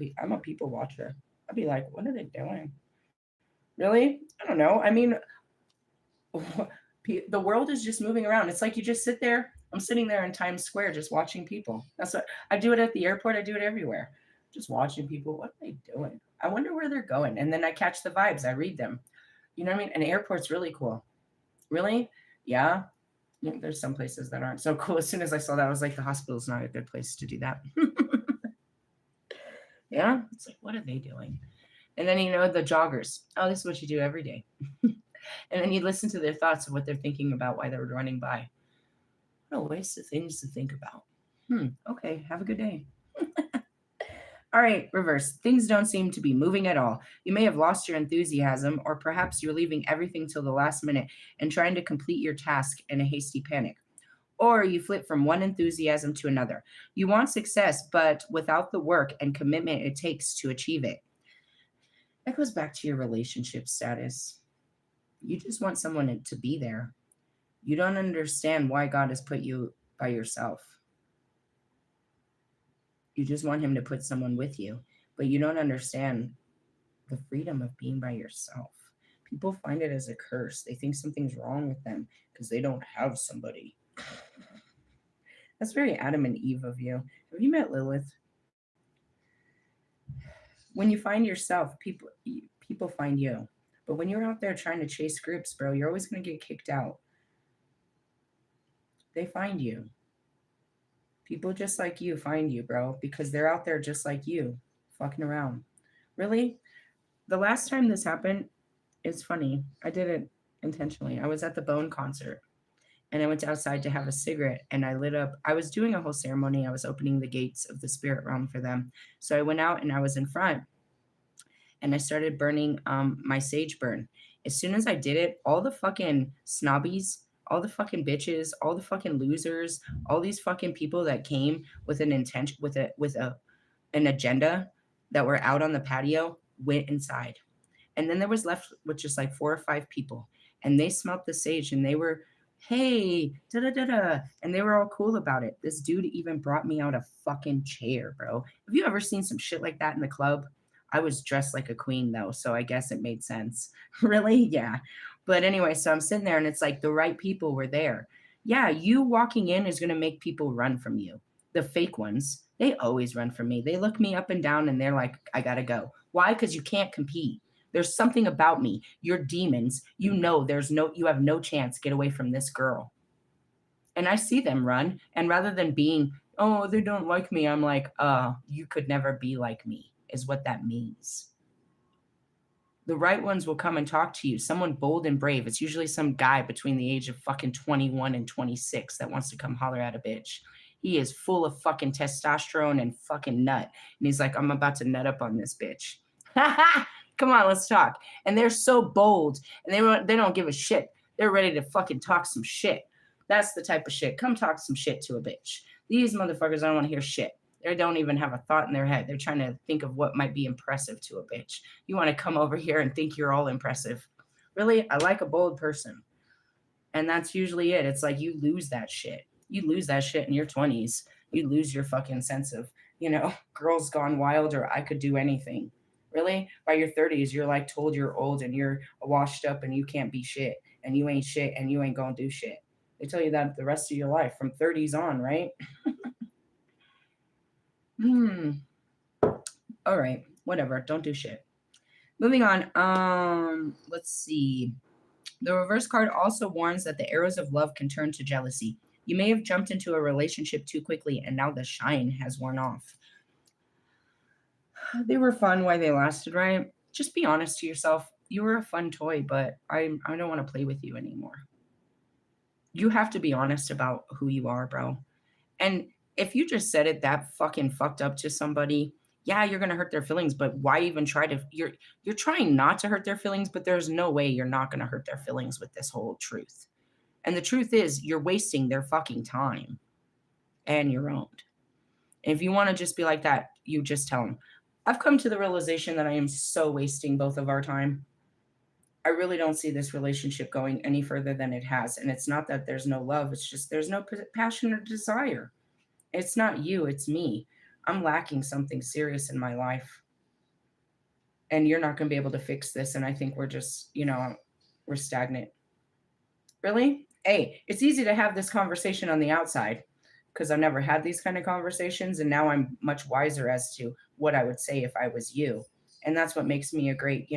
watcher. I'd be like, what are they doing? Really? I don't know. I mean, the world is just moving around. It's like you just sit there. I'm sitting there in Times Square just watching people. That's what I do it at the airport. I do it everywhere. Just watching people. What are they doing? I wonder where they're going. And then I catch the vibes. I read them. You know what I mean? An airport's really cool. Really? Yeah. There's some places that aren't so cool. As soon as I saw that, I was like, the hospital's not a good place to do that. Yeah. It's like, what are they doing? And then, the joggers. Oh, this is what you do every day. And then you listen to their thoughts of what they're thinking about while they're running by. What a waste of things to think about. Okay. Have a good day. All right, reverse. Things don't seem to be moving at all. You may have lost your enthusiasm, or perhaps you're leaving everything till the last minute and trying to complete your task in a hasty panic. Or you flip from one enthusiasm to another. You want success, but without the work and commitment it takes to achieve it. That goes back to your relationship status. You just want someone to be there. You don't understand why God has put you by yourself. You just want him to put someone with you, but you don't understand the freedom of being by yourself. People find it as a curse. They think something's wrong with them because they don't have somebody. That's very Adam and Eve of you. Have you met Lilith? When you find yourself, people find you. But when you're out there trying to chase groups, bro, you're always going to get kicked out. They find you. People just like you find you, bro, because they're out there just like you, fucking around. Really? The last time this happened, it's funny. I did it intentionally. I was at the Bone concert, and I went outside to have a cigarette, and I lit up. I was doing a whole ceremony. I was opening the gates of the spirit realm for them. So I went out, and I was in front, and I started burning my sage burn. As soon as I did it, all the fucking snobbies, all the fucking bitches, all the fucking losers, all these fucking people that came with an intention, with an agenda, that were out on the patio, went inside. And then there was left with just like 4 or 5 people, and they smelt the sage, and they were, hey, da da da da, and they were all cool about it. This dude even brought me out a fucking chair, bro. Have you ever seen some shit like that in the club? I was dressed like a queen though, so I guess it made sense. Really? Yeah. But anyway, so I'm sitting there, and it's like the right people were there. Yeah, you walking in is going to make people run from you. The fake ones, they always run from me. They look me up and down, and they're like, I got to go. Why? Because you can't compete. There's something about me. You're demons. You have no chance. Get away from this girl. And I see them run. And rather than being, oh, they don't like me, I'm like, you could never be like me, is what that means. The right ones will come and talk to you. Someone bold and brave. It's usually some guy between the age of fucking 21 and 26 that wants to come holler at a bitch. He is full of fucking testosterone and fucking nut. And he's like, I'm about to nut up on this bitch. Come on, let's talk. And they're so bold, and they don't give a shit. They're ready to fucking talk some shit. That's the type of shit. Come talk some shit to a bitch. These motherfuckers don't want to hear shit. They don't even have a thought in their head. They're trying to think of what might be impressive to a bitch. You want to come over here and think you're all impressive. Really? I like a bold person. And that's usually it. It's like you lose that shit. You lose that shit in your 20s. You lose your fucking sense of, girls gone wild or I could do anything. Really? By your 30s, you're like told you're old and you're washed up and you can't be shit and you ain't shit and you ain't gonna do shit. They tell you that the rest of your life from 30s on, right? All right, whatever. Don't do shit. Moving on. Let's see. The reverse card also warns that the arrows of love can turn to jealousy. You may have jumped into a relationship too quickly and now the shine has worn off. They were fun while they lasted, right? Just be honest to yourself. You were a fun toy, but I don't want to play with you anymore. You have to be honest about who you are, bro. And if you just said it that fucking fucked up to somebody, yeah, you're gonna hurt their feelings, but why even try to you're trying not to hurt their feelings, but there's no way you're not gonna hurt their feelings with this whole truth. And the truth is you're wasting their fucking time and your own. And if you want to just be like that, you just tell them. I've come to the realization that I am so wasting both of our time. I really don't see this relationship going any further than it has. And it's not that there's no love, it's just there's no passion or desire. It's not you, it's me. I'm lacking something serious in my life. And you're not going to be able to fix this. And I think we're just, we're stagnant. Really? Hey, it's easy to have this conversation on the outside because I've never had these kind of conversations. And now I'm much wiser as to what I would say if I was you. And that's what makes me a great,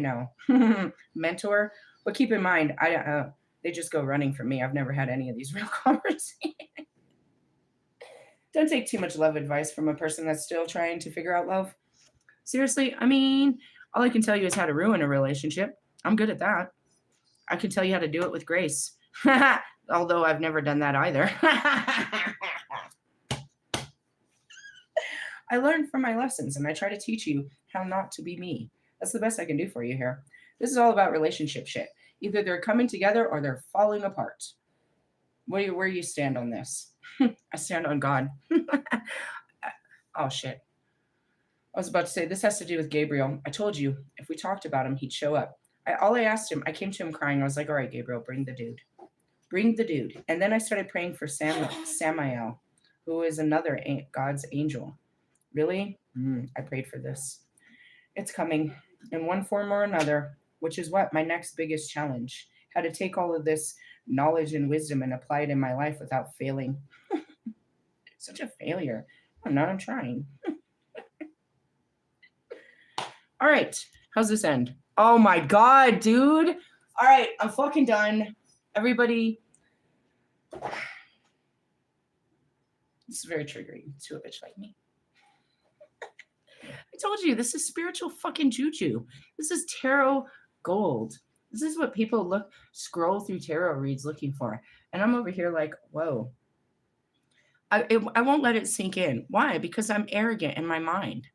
mentor. But keep in mind, they just go running from me. I've never had any of these real conversations. Don't take too much love advice from a person that's still trying to figure out love. Seriously, I mean, all I can tell you is how to ruin a relationship. I'm good at that. I can tell you how to do it with grace. Although I've never done that either. I learned from my lessons and I try to teach you how not to be me. That's the best I can do for you here. This is all about relationship shit. Either they're coming together or they're falling apart. Where you stand on this? I stand on God. Oh, shit. I was about to say, this has to do with Gabriel. I told you, if we talked about him, he'd show up. I asked him, I came to him crying. I was like, all right, Gabriel, bring the dude. Bring the dude. And then I started praying for Samael, who is another God's angel. Really? I prayed for this. It's coming in one form or another, which is what my next biggest challenge. How to take all of this knowledge and wisdom and apply it in my life without failing. Such a failure. I'm trying. All right. How's this end? Oh my God, dude. All right. I'm fucking done. Everybody. This is very triggering to a bitch like me. I told you, this is spiritual fucking juju. This is tarot gold. This is what people scroll through tarot reads looking for. And I'm over here like, whoa. I won't let it sink in. Why? Because I'm arrogant in my mind.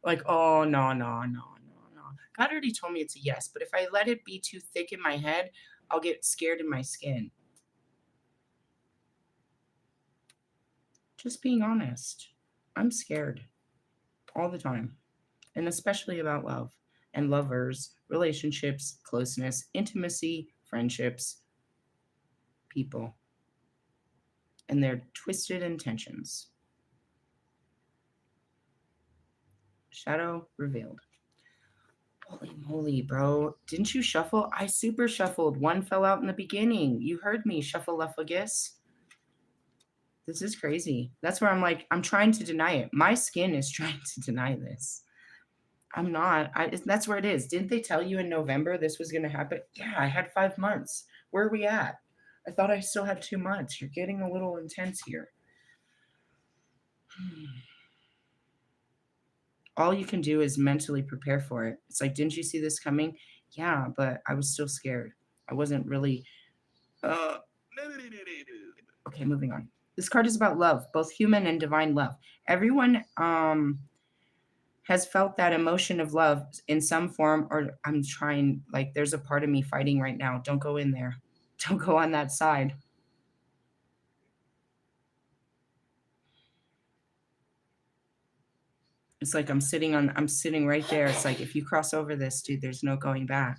Like, oh, no. God already told me it's a yes. But if I let it be too thick in my head, I'll get scared in my skin. Just being honest. I'm scared all the time. And especially about love and lovers, relationships, closeness, intimacy, friendships, people, and their twisted intentions. Shadow revealed. Holy moly, bro. Didn't you shuffle? I super shuffled. One fell out in the beginning. You heard me, shuffle-luffagus. This is crazy. That's where I'm like, I'm trying to deny it. My skin is trying to deny this. I'm not. That's where it is. Didn't they tell you in November this was going to happen? Yeah, I had 5 months. Where are we at? I thought I still had 2 months. You're getting a little intense here. All you can do is mentally prepare for it. It's like, didn't you see this coming? Yeah, but I was still scared. I wasn't really... Okay, moving on. This card is about love, both human and divine love. Everyone has felt that emotion of love in some form, or I'm trying, like, there's a part of me fighting right now. Don't go in there. Don't go on that side. It's like I'm sitting right there. It's like if you cross over this, dude, there's no going back.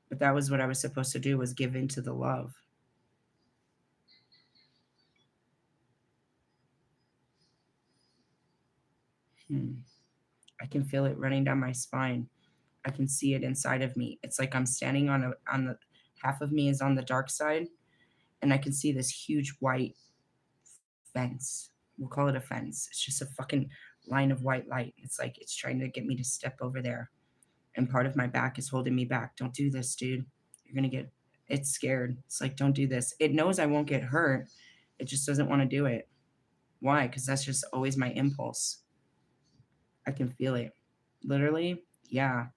But that was what I was supposed to do, was give into the love. I can feel it running down my spine. I can see it inside of me. It's like I'm standing on the half of me is on the dark side, and I can see this huge white fence. We'll call it a fence. It's just a fucking line of white light. It's like it's trying to get me to step over there. And part of my back is holding me back. Don't do this, dude. You're going to get, it's scared. It's like, don't do this. It knows I won't get hurt. It just doesn't want to do it. Why? Because that's just always my impulse. I can feel it. Literally, yeah.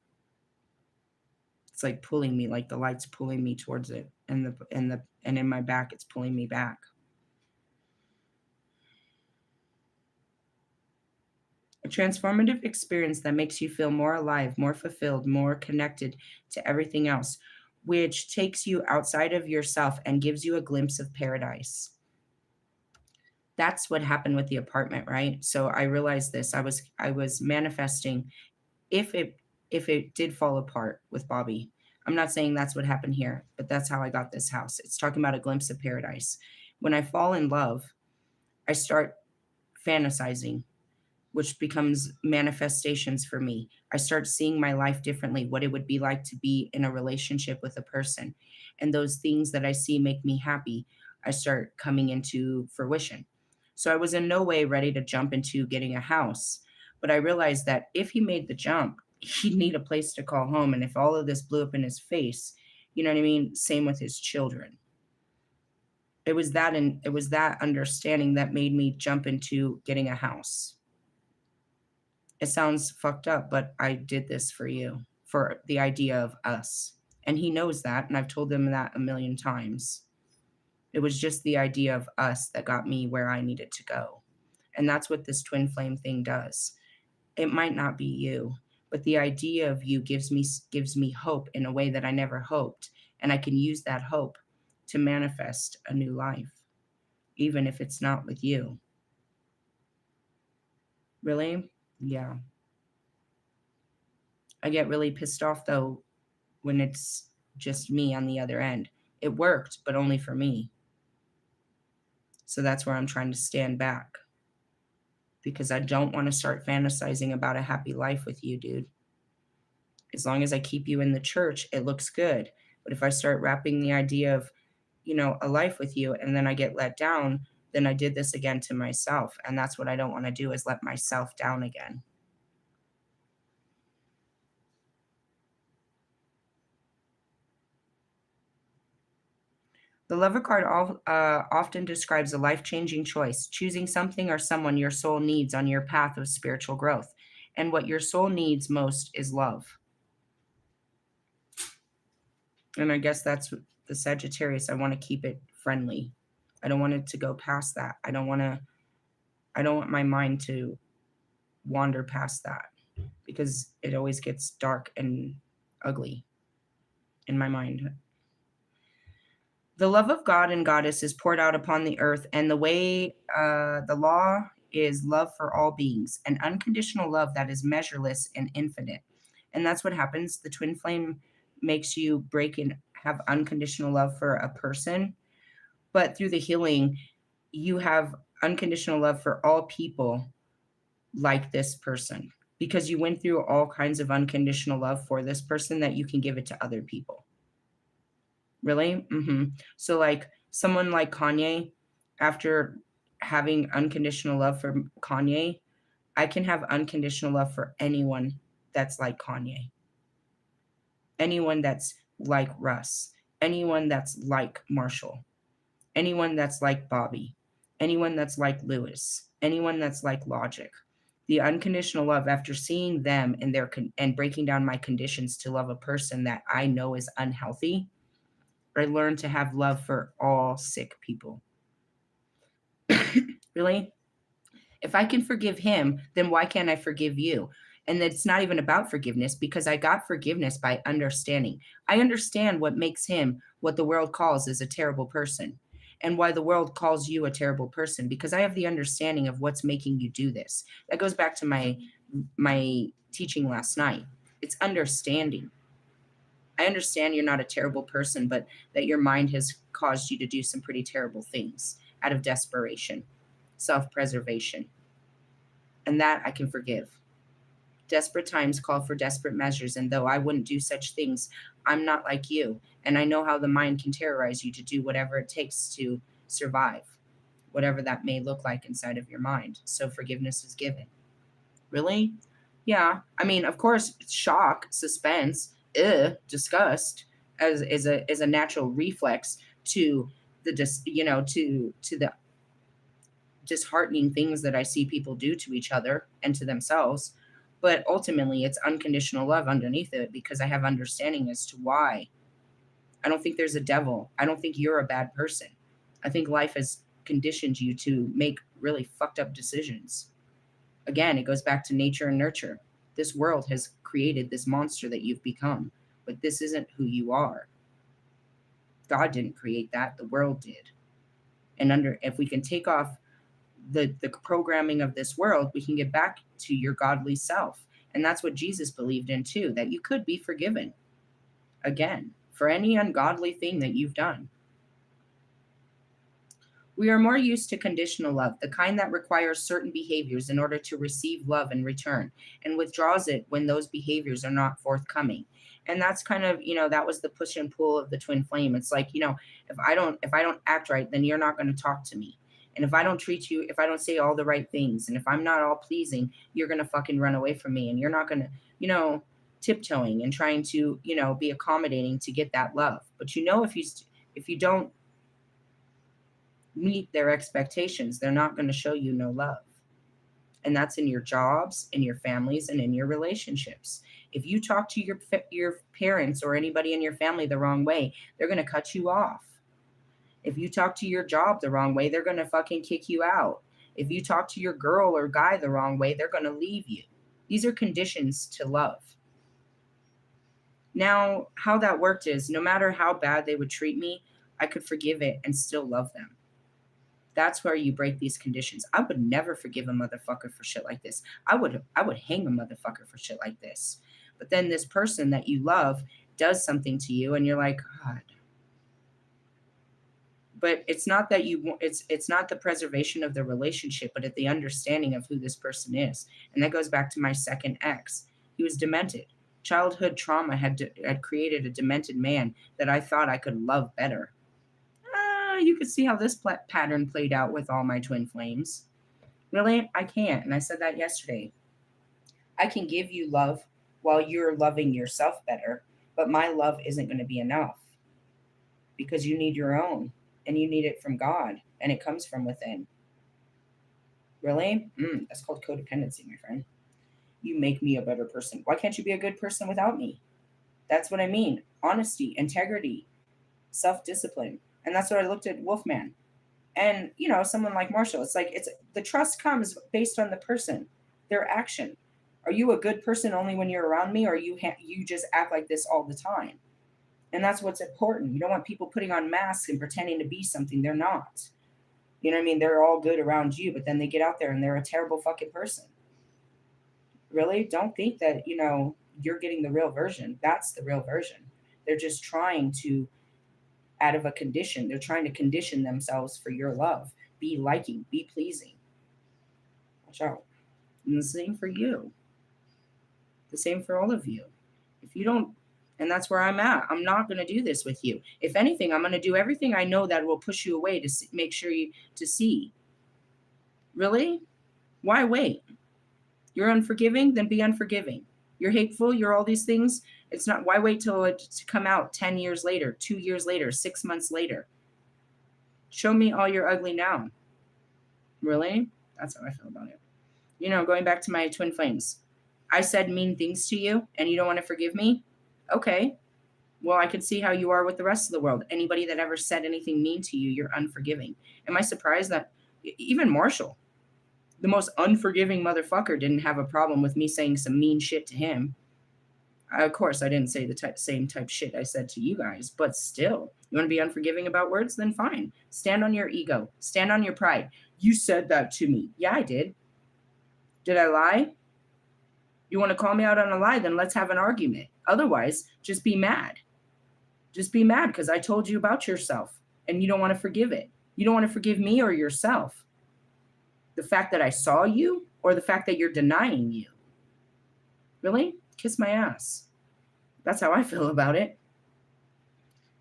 It's like pulling me, like the light's pulling me towards it. And in my back, it's pulling me back. A transformative experience that makes you feel more alive, more fulfilled, more connected to everything else, which takes you outside of yourself and gives you a glimpse of paradise. That's what happened with the apartment, right? So I realized this. I was manifesting if it did fall apart with Bobby. I'm not saying that's what happened here, but that's how I got this house. It's talking about a glimpse of paradise. When I fall in love, I start fantasizing, which becomes manifestations for me. I start seeing my life differently, what it would be like to be in a relationship with a person. And those things that I see make me happy, I start coming into fruition. So I was in no way ready to jump into getting a house. But I realized that if he made the jump, he'd need a place to call home. And if all of this blew up in his face, you know what I mean? Same with his children. It was that understanding that made me jump into getting a house. It sounds fucked up, but I did this for you, for the idea of us. And he knows that, and I've told him that a million times. It was just the idea of us that got me where I needed to go. And that's what this twin flame thing does. It might not be you, but the idea of you gives me hope in a way that I never hoped, and I can use that hope to manifest a new life, even if it's not with you. Really? Yeah. I get really pissed off though when it's just me on the other end. It worked, but only for me. So that's where I'm trying to stand back, because I don't want to start fantasizing about a happy life with you, dude. As long as I keep you in the church, it looks good. But if I start wrapping the idea of, a life with you and then I get let down, then I did this again to myself. And that's what I don't want to do, is let myself down again. The Lover card often describes a life-changing choice, choosing something or someone your soul needs on your path of spiritual growth. And what your soul needs most is love. And I guess that's the Sagittarius. I want to keep it friendly. I don't want it to go past that. I don't want my mind to wander past that, because it always gets dark and ugly in my mind. The love of God and Goddess is poured out upon the earth, and the way the law is love for all beings, an unconditional love that is measureless and infinite. And that's what happens. The twin flame makes you break and have unconditional love for a person, but through the healing, you have unconditional love for all people like this person, because you went through all kinds of unconditional love for this person that you can give it to other people. Really? So like someone like Kanye, after having unconditional love for Kanye, I can have unconditional love for anyone that's like Kanye. Anyone that's like Russ. Anyone that's like Marshall. Anyone that's like Bobby. Anyone that's like Lewis. Anyone that's like Logic. The unconditional love, after seeing them and and breaking down my conditions to love a person that I know is unhealthy, I learned to have love for all sick people. Really? If I can forgive him, then why can't I forgive you? And it's not even about forgiveness, because I got forgiveness by understanding. I understand what makes him what the world calls as a terrible person. and why the world calls you a terrible person, because I have the understanding of what's making you do this. That goes back to my teaching last night. It's understanding. I understand you're not a terrible person, but that your mind has caused you to do some pretty terrible things out of desperation, self-preservation. And that I can forgive. Desperate times call for desperate measures, and though I wouldn't do such things, I'm not like you, and I know how the mind can terrorize you to do whatever it takes to survive, whatever that may look like inside of your mind. So forgiveness is given. Really? Yeah. I mean, of course, shock, suspense, disgust as is a natural reflex to the to the disheartening things that I see people do to each other and to themselves. But ultimately, it's unconditional love underneath it because I have understanding as to why. I don't think there's a devil. I don't think you're a bad person. I think life has conditioned you to make really fucked up decisions. Again, it goes back to nature and nurture. This world has created this monster that you've become, but this isn't who you are. God didn't create that, the world did. And if we can take off the programming of this world, we can get back to your godly self. And that's what Jesus believed in too, that you could be forgiven again for any ungodly thing that you've done. We are more used to conditional love, the kind that requires certain behaviors in order to receive love in return, and withdraws it when those behaviors are not forthcoming. And that's kind of, that was the push and pull of the twin flame. It's like, if I don't act right, then you're not going to talk to me. And if I don't treat you, if I don't say all the right things, and if I'm not all pleasing, you're going to fucking run away from me, and you're not going to, tiptoeing and trying to, be accommodating to get that love. But if you don't meet their expectations, they're not going to show you no love. And that's in your jobs, in your families, and in your relationships. If you talk to your parents or anybody in your family the wrong way, they're going to cut you off. If you talk to your job the wrong way, they're going to fucking kick you out. If you talk to your girl or guy the wrong way, they're going to leave you. These are conditions to love. Now, how that worked is no matter how bad they would treat me, I could forgive it and still love them. That's where you break these conditions. I would never forgive a motherfucker for shit like this. I would hang a motherfucker for shit like this. But then this person that you love does something to you and you're like, God. But it's not that it's not the preservation of the relationship, but at the understanding of who this person is. And that goes back to my second ex. He was demented. Childhood trauma had created a demented man that I thought I could love better. You could see how this pattern played out with all my twin flames. Really? I can't. And I said that yesterday. I can give you love while you're loving yourself better, but my love isn't going to be enough because you need your own and you need it from God and it comes from within. Really? That's called codependency, my friend. You make me a better person. Why can't you be a good person without me? That's what I mean. Honesty, integrity, self-discipline. And that's what I looked at Wolfman. And, someone like Marshall, it's like the trust comes based on the person, their action. Are you a good person only when you're around me, or you just act like this all the time? And that's what's important. You don't want people putting on masks and pretending to be something they're not. You know what I mean? They're all good around you, but then they get out there and they're a terrible fucking person. Really? Don't think that, you're getting the real version. That's the real version. They're just trying to, out of a condition, they're trying to condition themselves for your love. Be liking, be pleasing. Watch out. And the same for you. The same for all of you. If you don't, and that's where I'm at. I'm not going to do this with you. If anything, I'm going to do everything I know that will push you away to make sure to see. Really? Why wait? You're unforgiving? Then be unforgiving. You're hateful? You're all these things? It's not, why wait till it to come out 10 years later, 2 years later, 6 months later? Show me all your ugly now. Really? That's how I feel about it. Going back to my twin flames. I said mean things to you and you don't want to forgive me? Okay. Well, I can see how you are with the rest of the world. Anybody that ever said anything mean to you, you're unforgiving. Am I surprised that even Marshall, the most unforgiving motherfucker, didn't have a problem with me saying some mean shit to him? Of course, I didn't say the same type shit I said to you guys, but still, you want to be unforgiving about words? Then fine. Stand on your ego. Stand on your pride. You said that to me. Yeah, I did. Did I lie? You want to call me out on a lie? Then let's have an argument. Otherwise, just be mad. Just be mad because I told you about yourself and you don't want to forgive it. You don't want to forgive me or yourself. The fact that I saw you or the fact that you're denying you. Really? Kiss my ass. That's how I feel about it.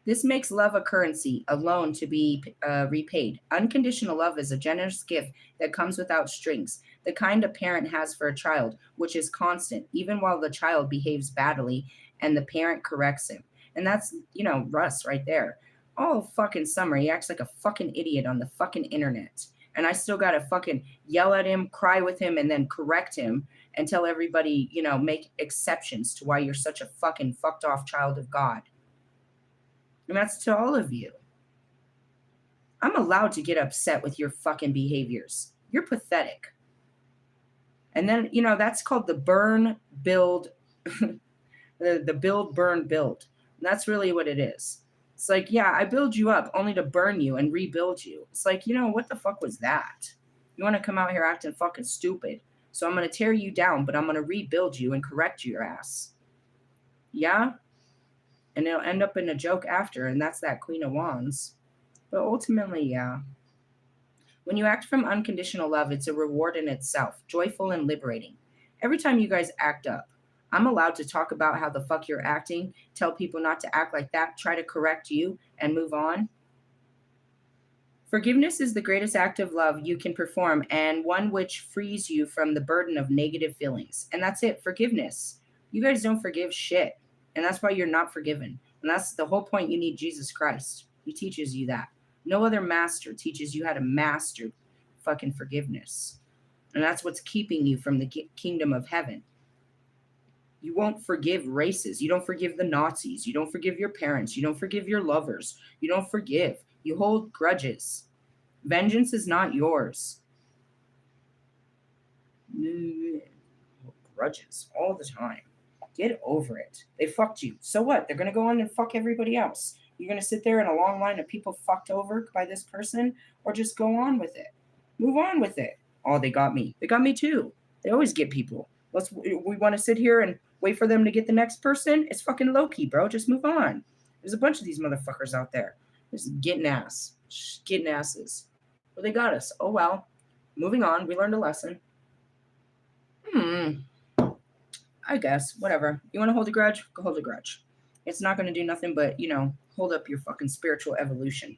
This makes love a currency, a loan to be repaid. Unconditional love is a generous gift that comes without strings, the kind a parent has for a child, which is constant, even while the child behaves badly and the parent corrects him. And that's, Russ right there. All fucking summer, he acts like a fucking idiot on the fucking internet. And I still got to fucking yell at him, cry with him, and then correct him and tell everybody, make exceptions to why you're such a fucking fucked off child of God. And that's to all of you. I'm allowed to get upset with your fucking behaviors. You're pathetic. And then, that's called the burn, build, the build, burn, build. And that's really what it is. It's like, yeah, I build you up only to burn you and rebuild you. It's like, what the fuck was that? You want to come out here acting fucking stupid. So I'm going to tear you down, but I'm going to rebuild you and correct your ass. Yeah? And it'll end up in a joke after, and that's that Queen of Wands. But ultimately, yeah. When you act from unconditional love, it's a reward in itself, joyful and liberating. Every time you guys act up, I'm allowed to talk about how the fuck you're acting, tell people not to act like that, try to correct you, and move on. Forgiveness is the greatest act of love you can perform, and one which frees you from the burden of negative feelings. And that's it, forgiveness. You guys don't forgive shit. And that's why you're not forgiven. And that's the whole point. You need Jesus Christ. He teaches you that. No other master teaches you how to master fucking forgiveness. And that's what's keeping you from the kingdom of heaven. You won't forgive races. You don't forgive the Nazis. You don't forgive your parents. You don't forgive your lovers. You don't forgive. You hold grudges. Vengeance is not yours. Grudges all the time. Get over it. They fucked you. So what? They're going to go on and fuck everybody else. You're going to sit there in a long line of people fucked over by this person, or just go on with it. Move on with it. Oh, they got me. They got me too. They always get people. We want to sit here and wait for them to get the next person? It's fucking low-key, bro. Just move on. There's a bunch of these motherfuckers out there. Just getting ass. Just getting asses. Well, they got us. Oh, well. Moving on. We learned a lesson. I guess, whatever. You want to hold a grudge? Go hold a grudge. It's not going to do nothing but, hold up your fucking spiritual evolution.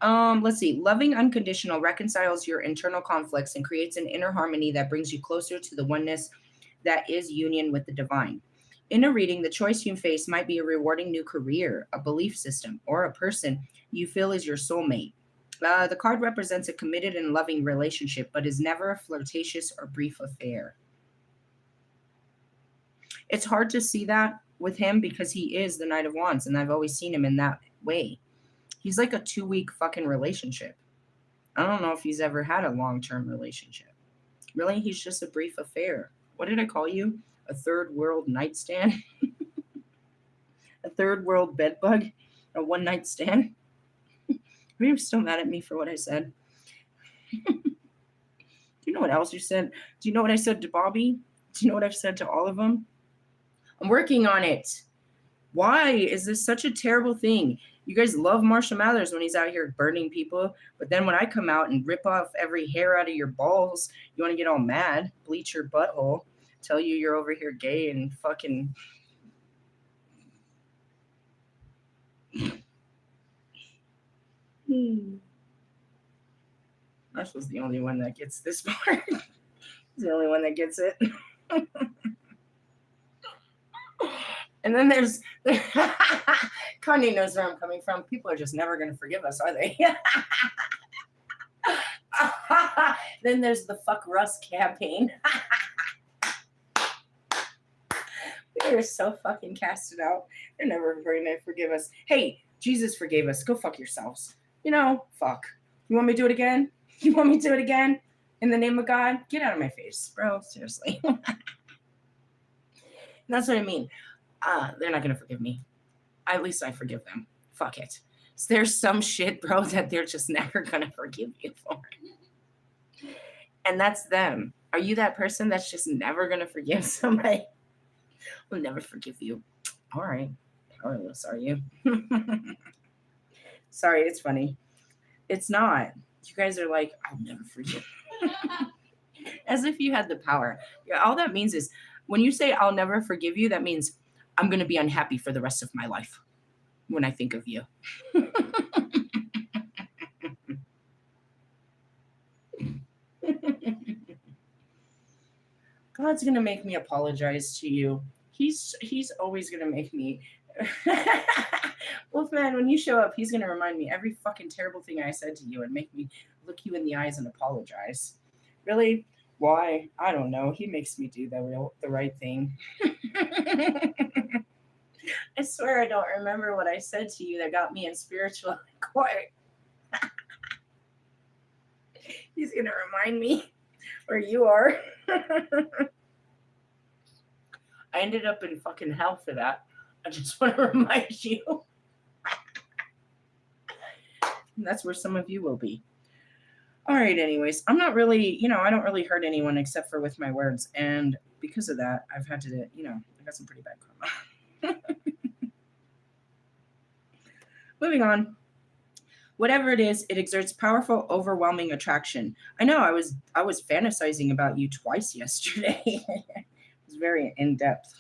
Let's see. Loving unconditional reconciles your internal conflicts and creates an inner harmony that brings you closer to the oneness that is union with the divine. In a reading, the choice you face might be a rewarding new career, a belief system, or a person you feel is your soulmate. The card represents a committed and loving relationship, but is never a flirtatious or brief affair. It's hard to see that with him because he is the Knight of Wands, and I've always seen him in that way. He's like a 2-week fucking relationship. I don't know if he's ever had a long-term relationship. Really, he's just a brief affair. What did I call you? A third world nightstand? A third world bedbug? A one-night stand? Are you still mad at me for what I said? Do you know what else you said? Do you know what I said to Bobby? Do you know what I've said to all of them? I'm working on it. Why is this such a terrible thing? You guys love Marshall Mathers when he's out here burning people, but then when I come out and rip off every hair out of your balls, you want to get all mad, bleach your butthole, tell you you're over here gay and fucking... Ash was the only one that gets this part. He's the only one that gets it. And then there's Kanye knows where I'm coming from. People are just never going to forgive us, are they? Then there's the Fuck Russ campaign. We are so fucking casted out. They're never going to forgive us. Hey, Jesus forgave us. Go fuck yourselves. Fuck. You want me to do it again? You want me to do it again? In the name of God? Get out of my face, bro. Seriously. That's what I mean. They're not gonna forgive me. At least I forgive them. Fuck it. There's some shit, bro, that they're just never gonna forgive you for. And that's them. Are you that person that's just never gonna forgive somebody? Will never forgive you. All right. Powerless, are you? Sorry, it's funny. It's not. You guys are like, I'll never forgive. As if you had the power. Yeah, all that means is when you say I'll never forgive you, that means I'm gonna be unhappy for the rest of my life when I think of you. God's gonna make me apologize to you. He's always gonna make me. Wolfman, when you show up, he's gonna remind me every fucking terrible thing I said to you and make me look you in the eyes and apologize. Really? Why? I don't know. He makes me do the right thing. I swear I don't remember what I said to you that got me in spiritual court. He's gonna remind me where you are. I ended up in fucking hell for that. I just want to remind you. That's where some of you will be. All right, anyways, I'm not really, I don't really hurt anyone except for with my words. And because of that, I've had to, I got some pretty bad karma. Moving on. Whatever it is, it exerts powerful, overwhelming attraction. I know I was fantasizing about you twice yesterday. It was very in-depth.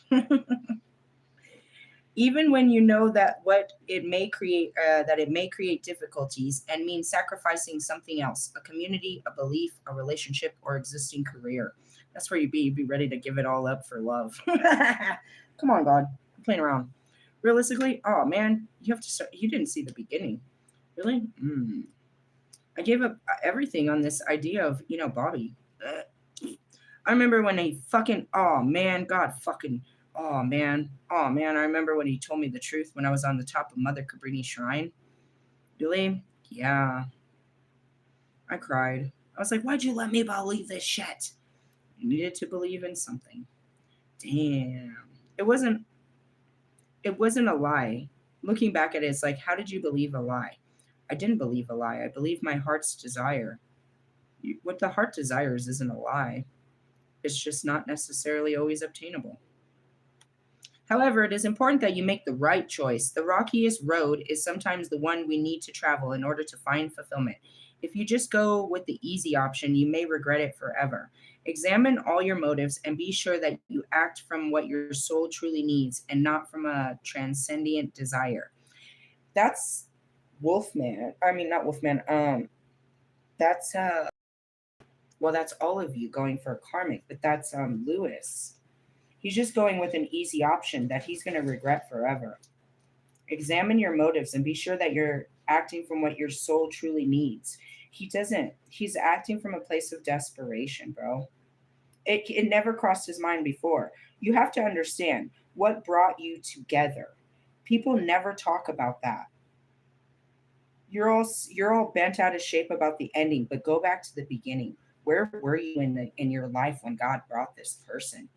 Even when you know that it may create difficulties and mean sacrificing something else, a community, a belief, a relationship, or existing career. That's where you'd be ready to give it all up for love. Come on, God. I'm playing around. Realistically, oh man, you have to start. You didn't see the beginning. Really? I gave up everything on this idea of, Bobby. I remember when he fucking, oh man, God fucking, oh man, I remember when he told me the truth when I was on the top of Mother Cabrini Shrine. Really? Yeah. I cried. I was like, why'd you let me believe this shit? You needed to believe in something. Damn. It wasn't a lie. Looking back at it, it's like, how did you believe a lie? I didn't believe a lie. I believed my heart's desire. What the heart desires isn't a lie. It's just not necessarily always obtainable. However, it is important that you make the right choice. The rockiest road is sometimes the one we need to travel in order to find fulfillment. If you just go with the easy option, you may regret it forever. Examine all your motives and be sure that you act from what your soul truly needs and not from a transcendent desire. That's Wolfman. I mean, not Wolfman. That's that's all of you going for a karmic, but that's Lewis. He's just going with an easy option that he's going to regret forever. Examine your motives and be sure that you're acting from what your soul truly needs. He doesn't. He's acting from a place of desperation, bro. It never crossed his mind before. You have to understand what brought you together. People never talk about that. You're all bent out of shape about the ending, but go back to the beginning. Where were you in your life when God brought this person?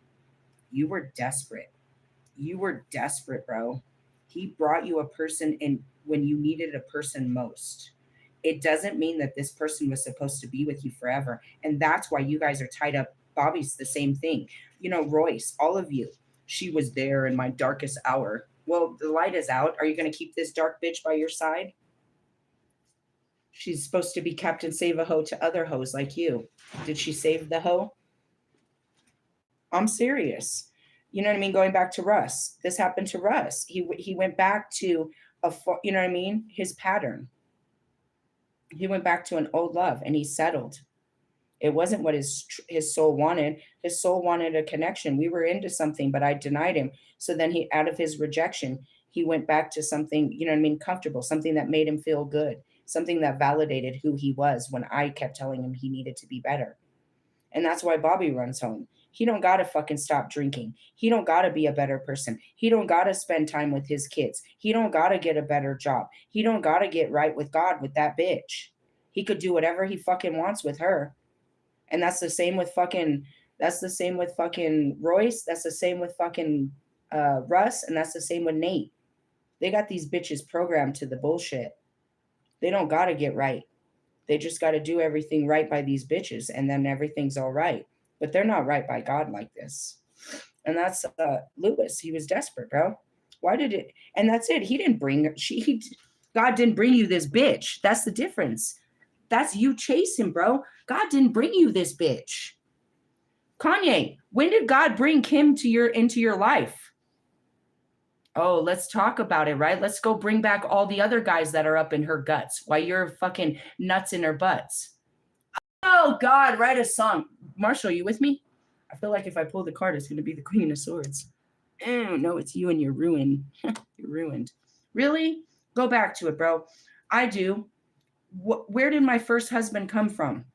You were desperate. You were desperate, bro. He brought you a person in when you needed a person most. It doesn't mean that this person was supposed to be with you forever. And that's why you guys are tied up. Bobby's the same thing. Royce, all of you. She was there in my darkest hour. Well, the light is out. Are you going to keep this dark bitch by your side? She's supposed to be Captain Save a Hoe to other hoes like you. Did she save the hoe? I'm serious. You know what I mean? Going back to Russ. This happened to Russ. He went back to you know what I mean? His pattern. He went back to an old love and he settled. It wasn't what his soul wanted. His soul wanted a connection. We were into something, but I denied him. So then out of his rejection, he went back to something, you know what I mean, comfortable, something that made him feel good, something that validated who he was when I kept telling him he needed to be better. And that's why Bobby runs home. He don't gotta fucking stop drinking. He don't gotta be a better person. He don't gotta spend time with his kids. He don't gotta get a better job. He don't gotta get right with God with that bitch. He could do whatever he fucking wants with her. And that's the same with fucking That's the same with fucking Royce. That's the same with fucking Russ. And that's the same with Nate. They got these bitches programmed to the bullshit. They don't got to get right. They just got to do everything right by these bitches, and then everything's all right. But they're not right by God like this. And that's Lewis. He was desperate, bro. Why did it? And that's it. He didn't bring God didn't bring you this bitch. That's the difference. That's you chasing, bro. God didn't bring you this bitch. Kanye, when did God bring Kim into your life? Oh, let's talk about it, right? Let's go bring back all the other guys that are up in her guts while you're fucking nuts in her butts. Oh, God, write a song. Marshall, you with me? I feel like if I pull the card, it's going to be the Queen of Swords. No, it's you and you're ruined. You're ruined. Really? Go back to it, bro. I do. Where did my first husband come from?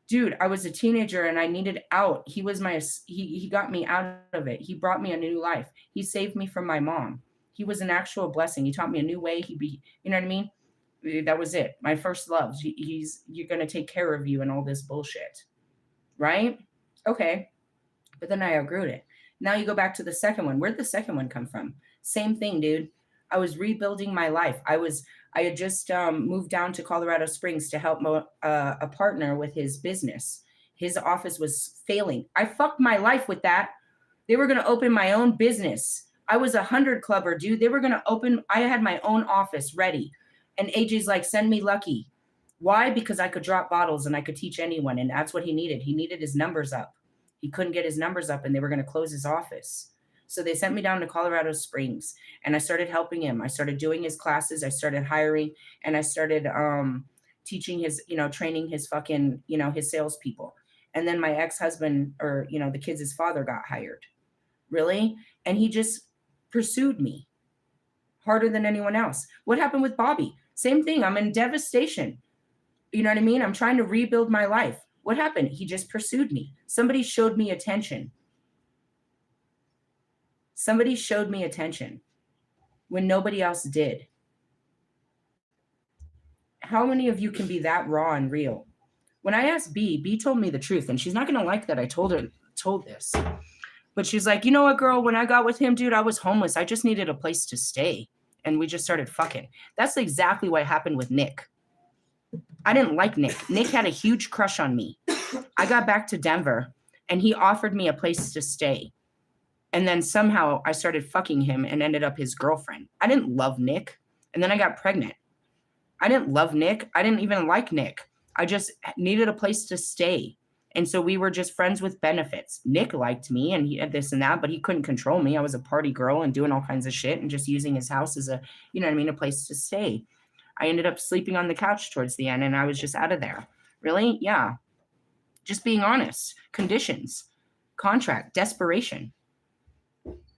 Dude, I was a teenager and I needed out. He was he got me out of it. He brought me a new life. He saved me from my mom. He was an actual blessing. He taught me a new way. You know what I mean? That was it. My first love. You're going to take care of you and all this bullshit. Right? Okay. But then I outgrew it. Now you go back to the second one. Where'd the second one come from? Same thing, dude. I was rebuilding my life. I had just moved down to Colorado Springs to help a partner with his business. His office was failing. I fucked my life with that. They were going to open my own business. I was 100 clubber, dude. They were going to open. I had my own office ready. And AJ's like, send me Lucky. Why? Because I could drop bottles and I could teach anyone. And that's what he needed. He needed his numbers up. He couldn't get his numbers up and they were going to close his office. So they sent me down to Colorado Springs and I started helping him. I started doing his classes. I started hiring and I started teaching his, training his fucking, his salespeople. And then my ex-husband or, the kids' father got hired. Really? And he just pursued me harder than anyone else. What happened with Bobby? Same thing. I'm in devastation. You know what I mean? I'm trying to rebuild my life. What happened? He just pursued me. Somebody showed me attention. Somebody showed me attention when nobody else did. How many of you can be that raw and real? When I asked B told me the truth, and she's not going to like that I told this. But she's like, you know what, girl, when I got with him, dude, I was homeless. I just needed a place to stay. And we just started fucking. That's exactly what happened with Nick. I didn't like Nick. Nick had a huge crush on me. I got back to Denver, and he offered me a place to stay. And then somehow I started fucking him and ended up his girlfriend. I didn't love Nick. And then I got pregnant. I didn't love Nick. I didn't even like Nick. I just needed a place to stay. And so we were just friends with benefits. Nick liked me and he had this and that, but he couldn't control me. I was a party girl and doing all kinds of shit and just using his house as a place to stay. I ended up sleeping on the couch towards the end and I was just out of there. Really? Yeah. Just being honest. Conditions. Contract. Desperation.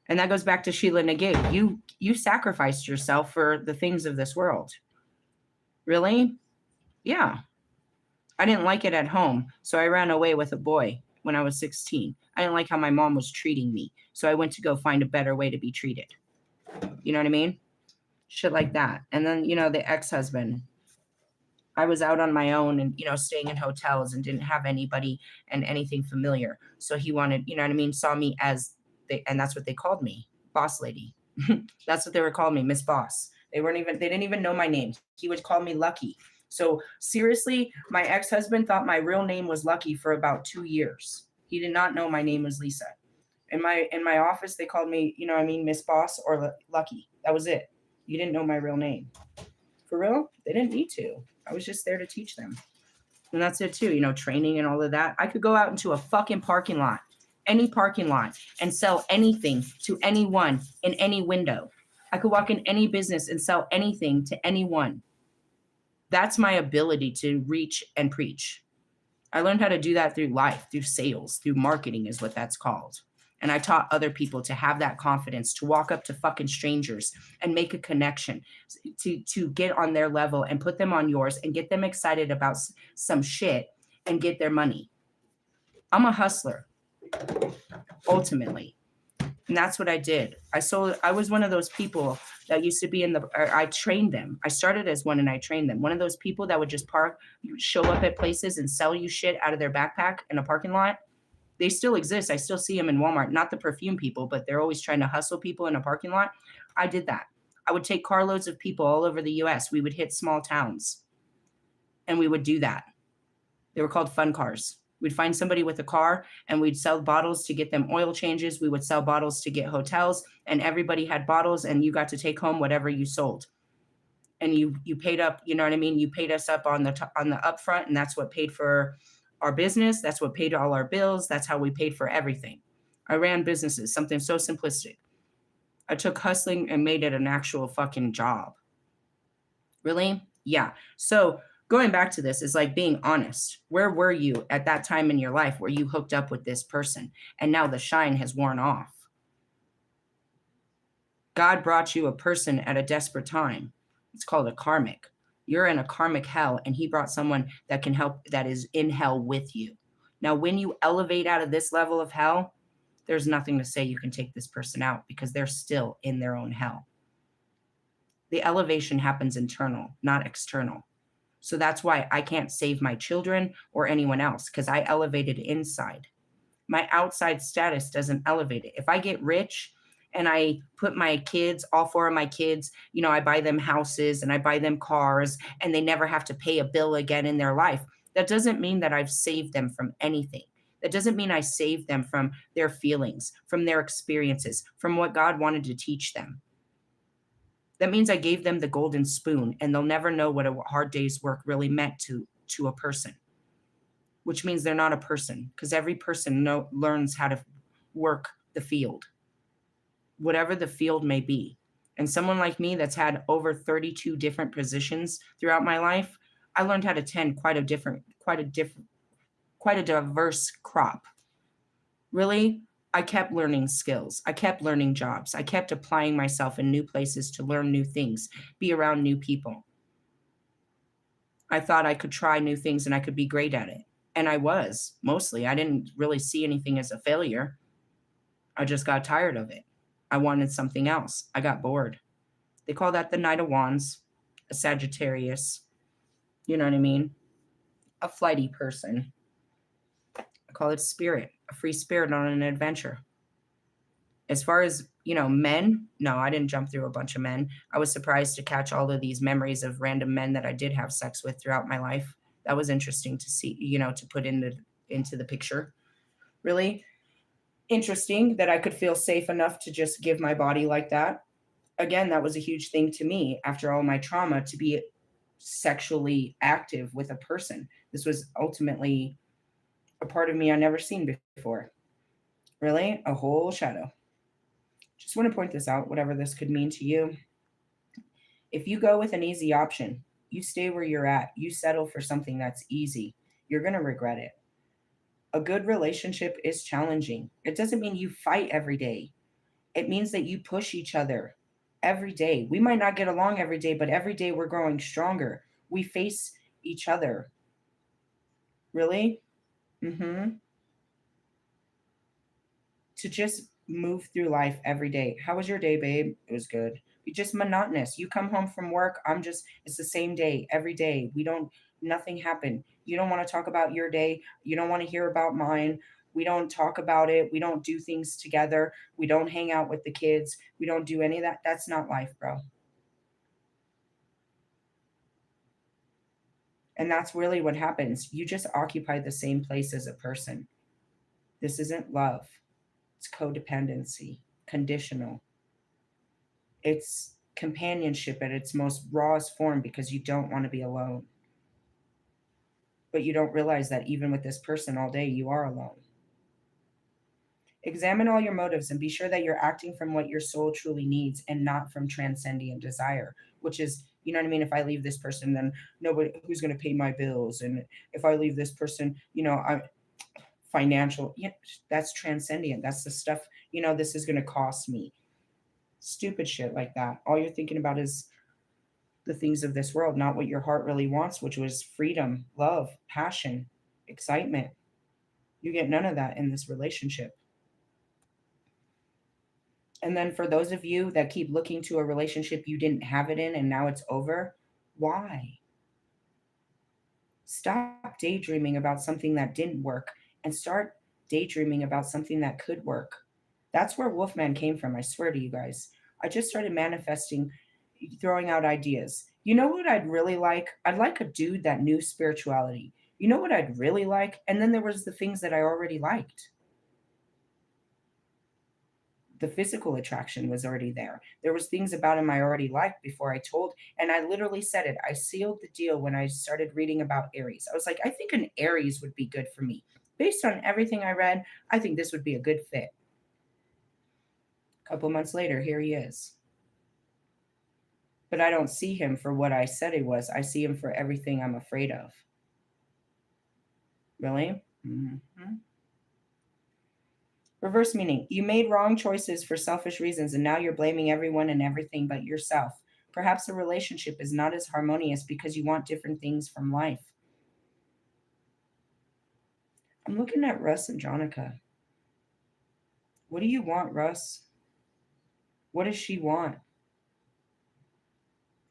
And that goes back to Sheila Nagib. You sacrificed yourself for the things of this world. Really? Yeah. I didn't like it at home, so I ran away with a boy when I was 16. I didn't like how my mom was treating me, so I went to go find a better way to be treated. You know what I mean? Shit like that. And then, the ex-husband. I was out on my own and, staying in hotels and didn't have anybody and anything familiar. So he wanted, saw me as and that's what they called me, boss lady. That's what they were calling me, Miss Boss. They didn't even know my name. He would call me Lucky. So seriously, my ex-husband thought my real name was Lucky for about 2 years. He did not know my name was Lisa. In my office, they called me, Miss Boss or Lucky. That was it. You didn't know my real name. For real? They didn't need to. I was just there to teach them. And that's it too, training and all of that. I could go out into a fucking parking lot, any parking lot, and sell anything to anyone in any window. I could walk in any business and sell anything to anyone. That's my ability to reach and preach. I learned how to do that through life, through sales, through marketing is what that's called. And I taught other people to have that confidence, to walk up to fucking strangers and make a connection, to get on their level and put them on yours and get them excited about some shit and get their money. I'm a hustler, ultimately. And that's what I did. I was one of those people that used to be I trained them. I started as one and I trained them. One of those people that would just show up at places and sell you shit out of their backpack in a parking lot. They still exist. I still see them in Walmart, not the perfume people, but they're always trying to hustle people in a parking lot. I did that. I would take carloads of people all over the US. We would hit small towns and we would do that. They were called fun cars. We'd find somebody with a car and we'd sell bottles to get them oil changes. We would sell bottles to get hotels, and everybody had bottles and you got to take home whatever you sold. And you paid up, you know what I mean? You paid us up on the upfront, and that's what paid for our business. That's what paid all our bills. That's how we paid for everything. I ran businesses, something so simplistic. I took hustling and made it an actual fucking job. Really? Yeah. So going back to this is like being honest. Where were you at that time in your life where you hooked up with this person and now the shine has worn off? God brought you a person at a desperate time. It's called a karmic. You're in a karmic hell, and he brought someone that can help, that is in hell with you. Now, when you elevate out of this level of hell, there's nothing to say you can take this person out because they're still in their own hell. The elevation happens internal, not external. So that's why I can't save my children or anyone else, because I elevated inside. My outside status doesn't elevate it. If I get rich and I put my kids, all four of my kids, you know, I buy them houses and I buy them cars and they never have to pay a bill again in their life, that doesn't mean that I've saved them from anything. That doesn't mean I saved them from their feelings, from their experiences, from what God wanted to teach them. That means I gave them the golden spoon, and they'll never know what a hard day's work really meant to a person, which means they're not a person, because every person learns how to work the field, whatever the field may be. And someone like me that's had over 32 different positions throughout my life, I learned how to tend quite a diverse crop. Really, I kept learning skills. I kept learning jobs. I kept applying myself in new places to learn new things, be around new people. I thought I could try new things and I could be great at it. And I was, mostly. I didn't really see anything as a failure. I just got tired of it. I wanted something else. I got bored. They call that the Knight of Wands, a Sagittarius. You know what I mean? A flighty person. I call it spirit, a free spirit on an adventure. As far as, men, no, I didn't jump through a bunch of men. I was surprised to catch all of these memories of random men that I did have sex with throughout my life. That was interesting to see, to put into the picture. Really interesting that I could feel safe enough to just give my body like that. Again, that was a huge thing to me after all my trauma, to be sexually active with a person. This was ultimately a part of me I never seen before. Really, a whole shadow. Just want to point this out, whatever this could mean to you. If you go with an easy option, you stay where you're at, you settle for something that's easy, you're going to regret it. A good relationship is challenging. It doesn't mean you fight every day. It means that you push each other every day. We might not get along every day, but every day we're growing stronger. We face each other. Really? To just move through life every day. How was your day, babe? It was good. You're just monotonous. You come home from work. It's the same day every day. Nothing happened. You don't want to talk about your day. You don't want to hear about mine. We don't talk about it. We don't do things together. We don't hang out with the kids. We don't do any of that. That's not life, bro. And that's really what happens. You just occupy the same place as a person. This isn't love. It's codependency, conditional. It's companionship at its most rawest form because you don't want to be alone. But you don't realize that even with this person all day, you are alone. Examine all your motives and be sure that you're acting from what your soul truly needs and not from transcendent desire, which is, you know what I mean? If I leave this person, then nobody, who's going to pay my bills? And if I leave this person, I'm financial. Yeah, that's transcendent. That's the stuff, this is going to cost me. Stupid shit like that. All you're thinking about is the things of this world, not what your heart really wants, which was freedom, love, passion, excitement. You get none of that in this relationship. And then for those of you that keep looking to a relationship you didn't have it in and now it's over, why? Stop daydreaming about something that didn't work and start daydreaming about something that could work. That's where Wolfman came from, I swear to you guys. I just started manifesting, throwing out ideas. You know what I'd really like? I'd like a dude that knew spirituality. You know what I'd really like? And then there was the things that I already liked. The physical attraction was already there. There was things about him I already liked before I told, and I literally said it. I sealed the deal when I started reading about Aries. I was like, I think an Aries would be good for me. Based on everything I read, I think this would be a good fit. A couple months later, here he is. But I don't see him for what I said he was. I see him for everything I'm afraid of. Really? Mm-hmm. Reverse meaning. You made wrong choices for selfish reasons, and now you're blaming everyone and everything but yourself. Perhaps a relationship is not as harmonious because you want different things from life. I'm looking at Russ and Jonica. What do you want, Russ? What does she want?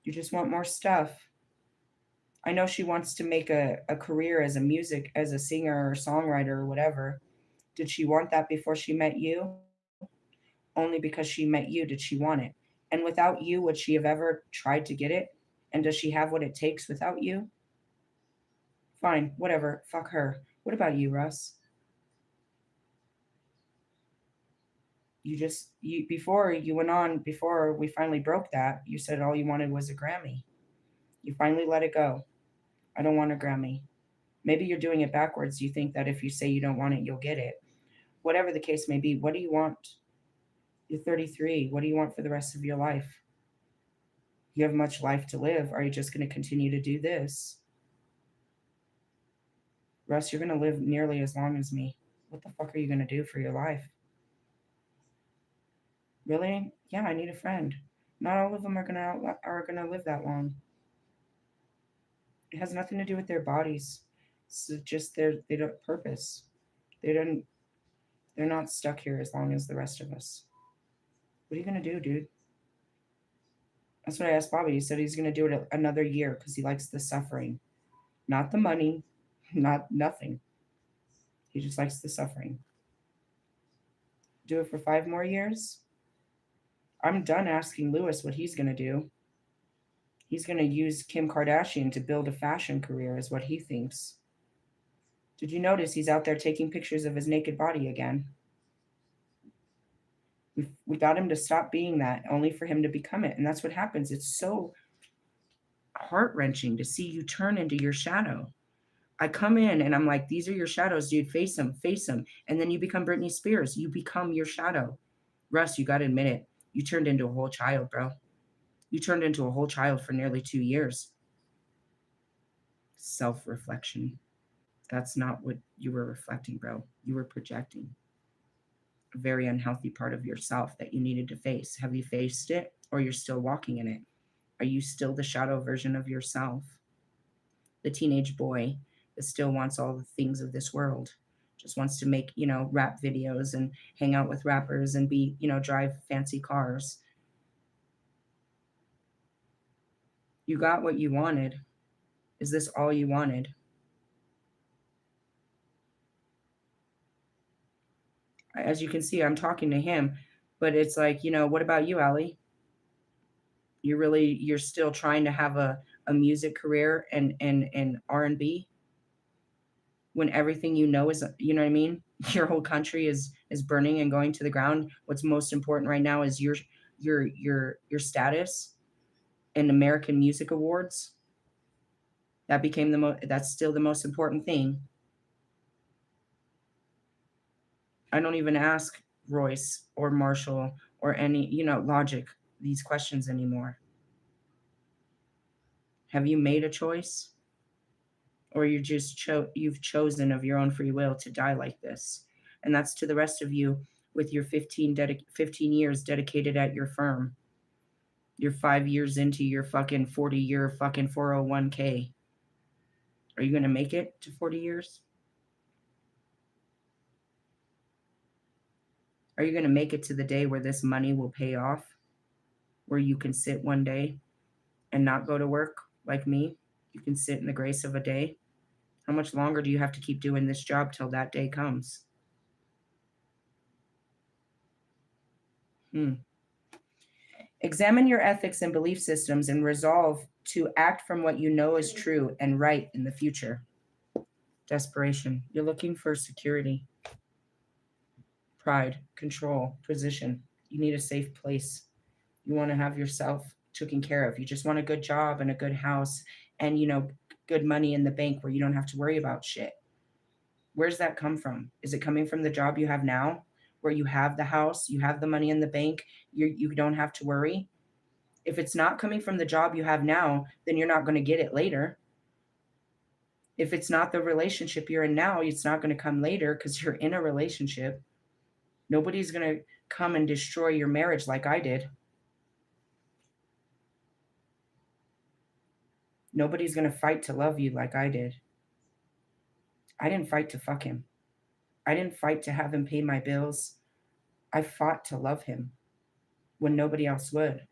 You just want more stuff. I know she wants to make a career as a singer or songwriter or whatever. Did she want that before she met you? Only because she met you did she want it. And without you, would she have ever tried to get it? And does she have what it takes without you? Fine, whatever. Fuck her. What about you, Russ? Before we finally broke that, you said all you wanted was a Grammy. You finally let it go. I don't want a Grammy. Maybe you're doing it backwards. You think that if you say you don't want it, you'll get it. Whatever the case may be, what do you want? You're 33. What do you want for the rest of your life? You have much life to live. Are you just going to continue to do this? Russ, you're going to live nearly as long as me. What the fuck are you going to do for your life? Really? Yeah, I need a friend. Not all of them are gonna live that long. It has nothing to do with their bodies. It's just they don't purpose. They don't. They're not stuck here as long as the rest of us. What are you gonna do, dude? That's what I asked Bobby. He said he's gonna do it another year because he likes the suffering, not the money, not nothing. He just likes the suffering. Do it for 5 more years. I'm done asking Lewis what he's gonna do. He's going to use Kim Kardashian to build a fashion career, is what he thinks. Did you notice he's out there taking pictures of his naked body again? We got him to stop being that, only for him to become it. And that's what happens. It's so heart-wrenching to see you turn into your shadow. I come in and I'm like, these are your shadows, dude. Face them, face them. And then you become Britney Spears. You become your shadow. Russ, you got to admit it. You turned into a whole child, bro. You turned into a whole child for nearly 2 years. Self-reflection. That's not what you were reflecting, bro. You were projecting a very unhealthy part of yourself that you needed to face. Have you faced it, or you're still walking in it? Are you still the shadow version of yourself? The teenage boy that still wants all the things of this world, just wants to make, rap videos and hang out with rappers and be, drive fancy cars. You got what you wanted. Is this all you wanted? As you can see, I'm talking to him, but it's like, what about you, Allie? You're still trying to have a music career and R&B when everything is, you know what I mean? Your whole country is burning and going to the ground. What's most important right now is your status in American Music Awards. That's still the most important thing. I don't even ask Royce or Marshall or any, Logic these questions anymore. Have you made a choice? Or you've chosen of your own free will to die like this? And that's to the rest of you with your 15 years dedicated at your firm. You're 5 years into your fucking 40-year fucking 401k. Are you going to make it to 40 years? Are you going to make it to the day where this money will pay off? Where you can sit one day and not go to work like me? You can sit in the grace of a day. How much longer do you have to keep doing this job till that day comes? Examine your ethics and belief systems and resolve to act from what you know is true and right in the future. Desperation. You're looking for security, pride, control, position. You need a safe place. You want to have yourself taken care of. You just want a good job and a good house and, good money in the bank where you don't have to worry about shit. Where's that come from? Is it coming from the job you have now where you have the house, you have the money in the bank, you don't have to worry? If it's not coming from the job you have now, then you're not going to get it later. If it's not the relationship you're in now, it's not going to come later because you're in a relationship. Nobody's going to come and destroy your marriage like I did. Nobody's going to fight to love you like I did. I didn't fight to fuck him. I didn't fight to have him pay my bills. I fought to love him when nobody else would.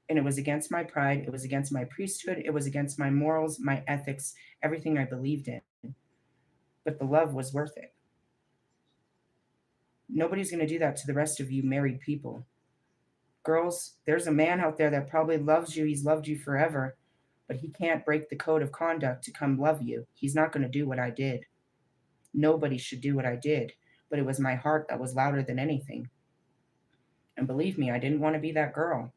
And it was against my pride. It was against my priesthood. It was against my morals, my ethics, everything I believed in. But the love was worth it. Nobody's going to do that to the rest of you married people. Girls, there's a man out there that probably loves you. He's loved you forever. But he can't break the code of conduct to come love you. He's not going to do what I did. Nobody should do what I did. But it was my heart that was louder than anything. And believe me, I didn't want to be that girl.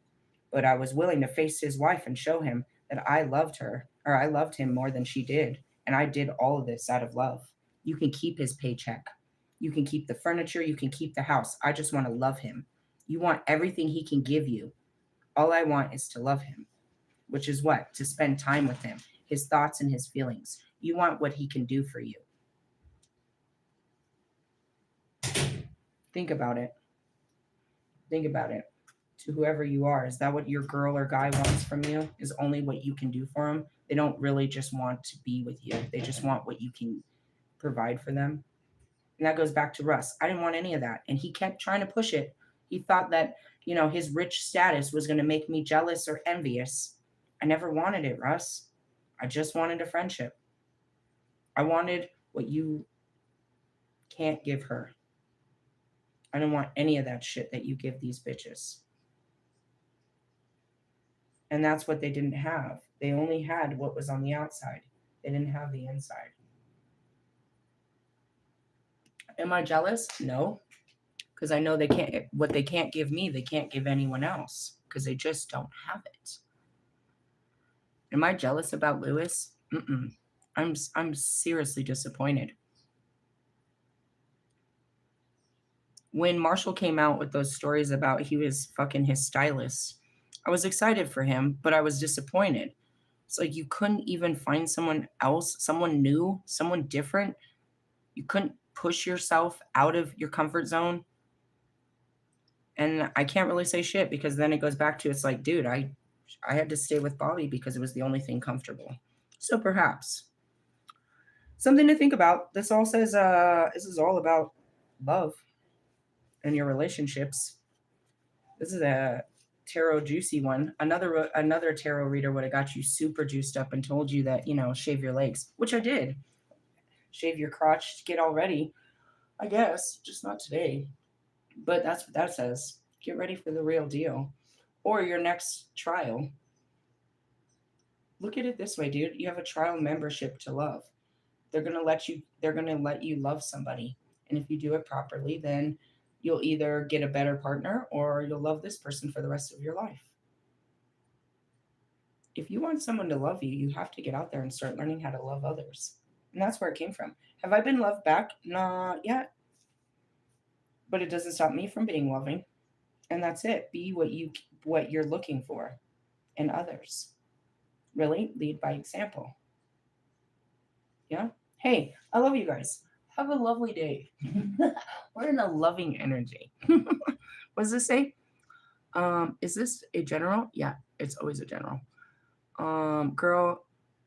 But I was willing to face his wife and show him that I loved her, or I loved him more than she did. And I did all of this out of love. You can keep his paycheck. You can keep the furniture. You can keep the house. I just want to love him. You want everything he can give you. All I want is to love him, which is what? To spend time with him, his thoughts and his feelings. You want what he can do for you. Think about it. Think about it. To whoever you are, is that what your girl or guy wants from you? Is only what you can do for them? They don't really just want to be with you. They just want what you can provide for them. And that goes back to Russ. I didn't want any of that. And he kept trying to push it. He thought that, his rich status was going to make me jealous or envious. I never wanted it, Russ. I just wanted a friendship. I wanted what you can't give her. I don't want any of that shit that you give these bitches. And that's what they didn't have. They only had what was on the outside. They didn't have the inside. Am I jealous? No. Because I know what they can't give me, they can't give anyone else. Because they just don't have it. Am I jealous about Lewis? I'm seriously disappointed. When Marshall came out with those stories about he was fucking his stylist, I was excited for him, but I was disappointed. It's like you couldn't even find someone else, someone new, someone different. You couldn't push yourself out of your comfort zone. And I can't really say shit because then it goes back to, it's like, dude, I had to stay with Bobby because it was the only thing comfortable. So perhaps something to think about. This all says this is all about love and your relationships. This is a tarot juicy one. Another tarot reader would have got you super juiced up and told you that, shave your legs, which I did. Shave your crotch, get all ready, I guess, just not today. But that's what that says. Get ready for the real deal or your next trial. Look at it this way, dude. You have a trial membership to love. They're going to let you love somebody. And if you do it properly, then you'll either get a better partner or you'll love this person for the rest of your life. If you want someone to love you, you have to get out there and start learning how to love others. And that's where it came from. Have I been loved back? Not yet. But it doesn't stop me from being loving. And that's it. Be what you're looking for in others. Really, lead by example. Yeah? Hey, I love you guys. Have a lovely day. We're in a loving energy. What does this say? Is this a general? Yeah, it's always a general. Girl,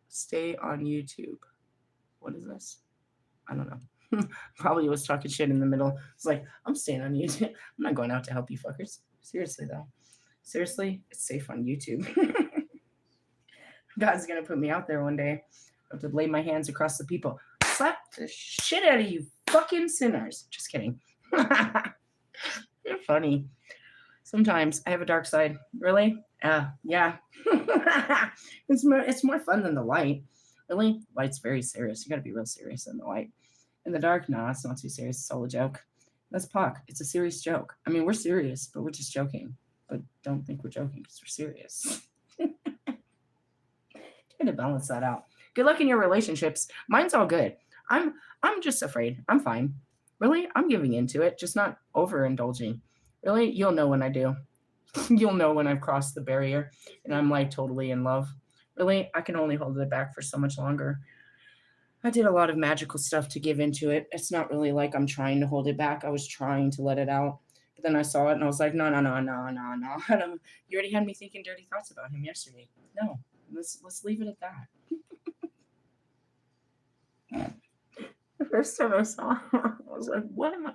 stay on YouTube. What is this? I don't know. Probably was talking shit in the middle. It's like, I'm staying on YouTube. I'm not going out to help you fuckers. Seriously, though. Seriously, it's safe on YouTube. God's going to put me out there one day. I have to lay my hands across the people. Slap the shit out of you fucking sinners. Just kidding. You're funny. Sometimes I have a dark side. Really? Yeah. It's more fun than the light. Really? Light's very serious. You got to be real serious in the light. In the dark, no, it's not too serious. It's all a joke. That's Puck. It's a serious joke. I mean, we're serious, but we're just joking. But don't think we're joking because we're serious. Trying to balance that out. Good luck in your relationships. Mine's all good. I'm just afraid. I'm fine. Really, I'm giving into it, just not overindulging. Really, you'll know when I do. You'll know when I've crossed the barrier and I'm like totally in love. Really, I can only hold it back for so much longer. I did a lot of magical stuff to give into it. It's not really like I'm trying to hold it back. I was trying to let it out. But then I saw it and I was like, no, no, no, no, no, no. You already had me thinking dirty thoughts about him yesterday. No, let's leave it at that. The first time I saw him, I was like, what am I?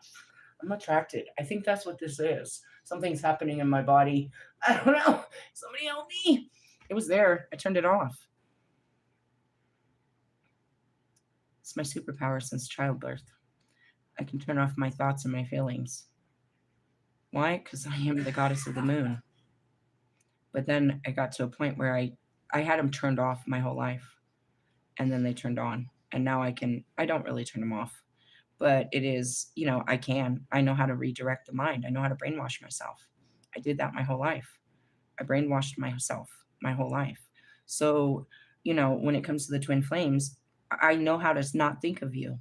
I'm attracted. I think that's what this is. Something's happening in my body. I don't know. Somebody help me. It was there. I turned it off. It's my superpower since childbirth. I can turn off my thoughts and my feelings. Why? Because I am the goddess of the moon. But then I got to a point where I had them turned off my whole life. And then they turned on. And now I don't really turn them off. But it is, I know how to redirect the mind. I know how to brainwash myself. I did that my whole life. I brainwashed myself my whole life. So, when it comes to the twin flames, I know how to not think of you.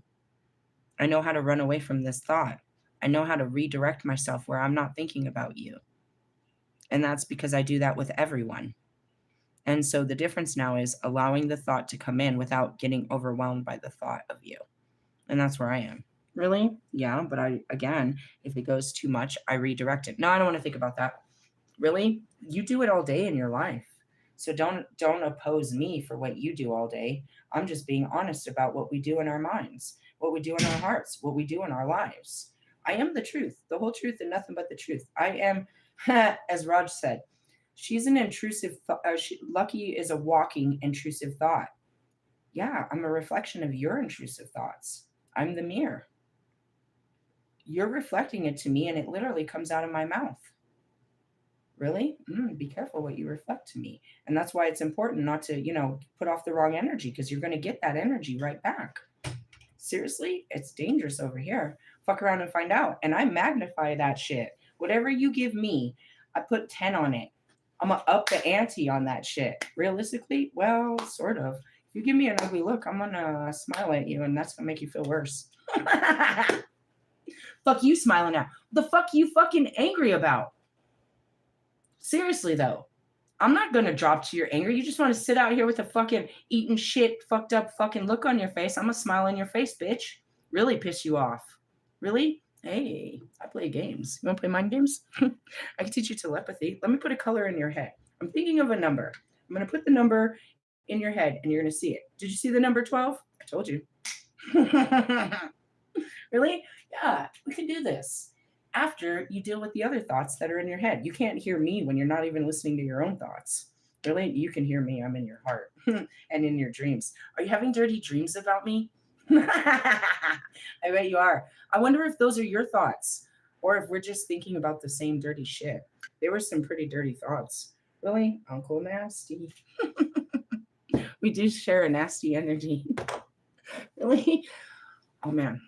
I know how to run away from this thought. I know how to redirect myself where I'm not thinking about you. And that's because I do that with everyone. And so the difference now is allowing the thought to come in without getting overwhelmed by the thought of you. And that's where I am. Really? Yeah. But if it goes too much, I redirect it. No, I don't want to think about that. Really? You do it all day in your life. So don't oppose me for what you do all day. I'm just being honest about what we do in our minds, what we do in our hearts, what we do in our lives. I am the truth, the whole truth and nothing but the truth. I am, as Raj said, she's an intrusive, Lucky is a walking intrusive thought. Yeah, I'm a reflection of your intrusive thoughts. I'm the mirror. You're reflecting it to me and it literally comes out of my mouth. Really? Be careful what you reflect to me. And that's why it's important not to, put off the wrong energy because you're going to get that energy right back. Seriously, it's dangerous over here. Fuck around and find out. And I magnify that shit. Whatever you give me, I put 10 on it. I'm going to up the ante on that shit. Realistically, well, sort of. If you give me an ugly look, I'm going to smile at you and that's going to make you feel worse. Fuck you smiling at. The fuck you fucking angry about? Seriously, though, I'm not going to drop to your anger. You just want to sit out here with a fucking eating shit, fucked up fucking look on your face. I'm going to smile in your face, bitch. Really piss you off. Really? Hey, I play games. You want to play mind games? I can teach you telepathy. Let me put a color in your head. I'm thinking of a number. I'm going to put the number in your head and you're going to see it. Did you see the number 12? I told you. Really? Yeah, we can do this. After you deal with the other thoughts that are in your head. You can't hear me when you're not even listening to your own thoughts. Really? You can hear me. I'm in your heart and in your dreams. Are you having dirty dreams about me? I bet you are. I wonder if those are your thoughts or if we're just thinking about the same dirty shit. There were some pretty dirty thoughts. Really? Uncle Nasty. We do share a nasty energy. Really? Oh, man.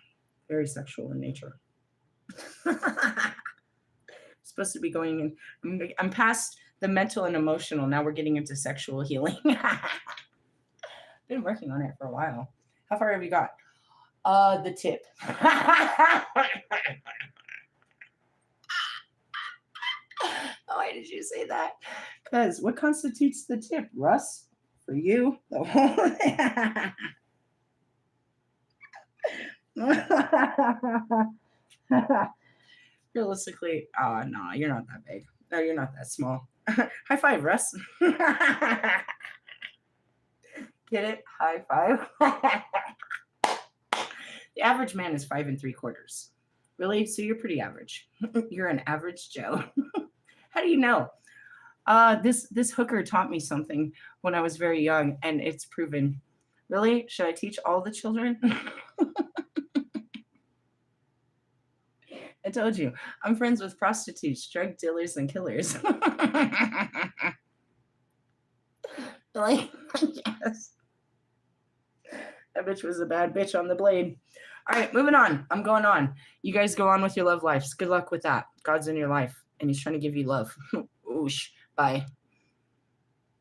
Very sexual in nature. Supposed to be going in. I'm past the mental and emotional. Now we're getting into sexual healing. Been working on it for a while. How far have you got? The tip. Why did you say that? Because what constitutes the tip, Russ? For you, the whole. Realistically, no, you're not that big. No, you're not that small. High five, Russ. Get it? High five. The average man is 5 3/4. Really? So you're pretty average. You're an average Joe. How do you know? This hooker taught me something when I was very young, and it's proven. Really? Should I teach all the children? I told you. I'm friends with prostitutes, drug dealers, and killers. Like, yes. That bitch was a bad bitch on the blade. All right, moving on. I'm going on. You guys go on with your love lives. Good luck with that. God's in your life, and he's trying to give you love. Oosh. Bye.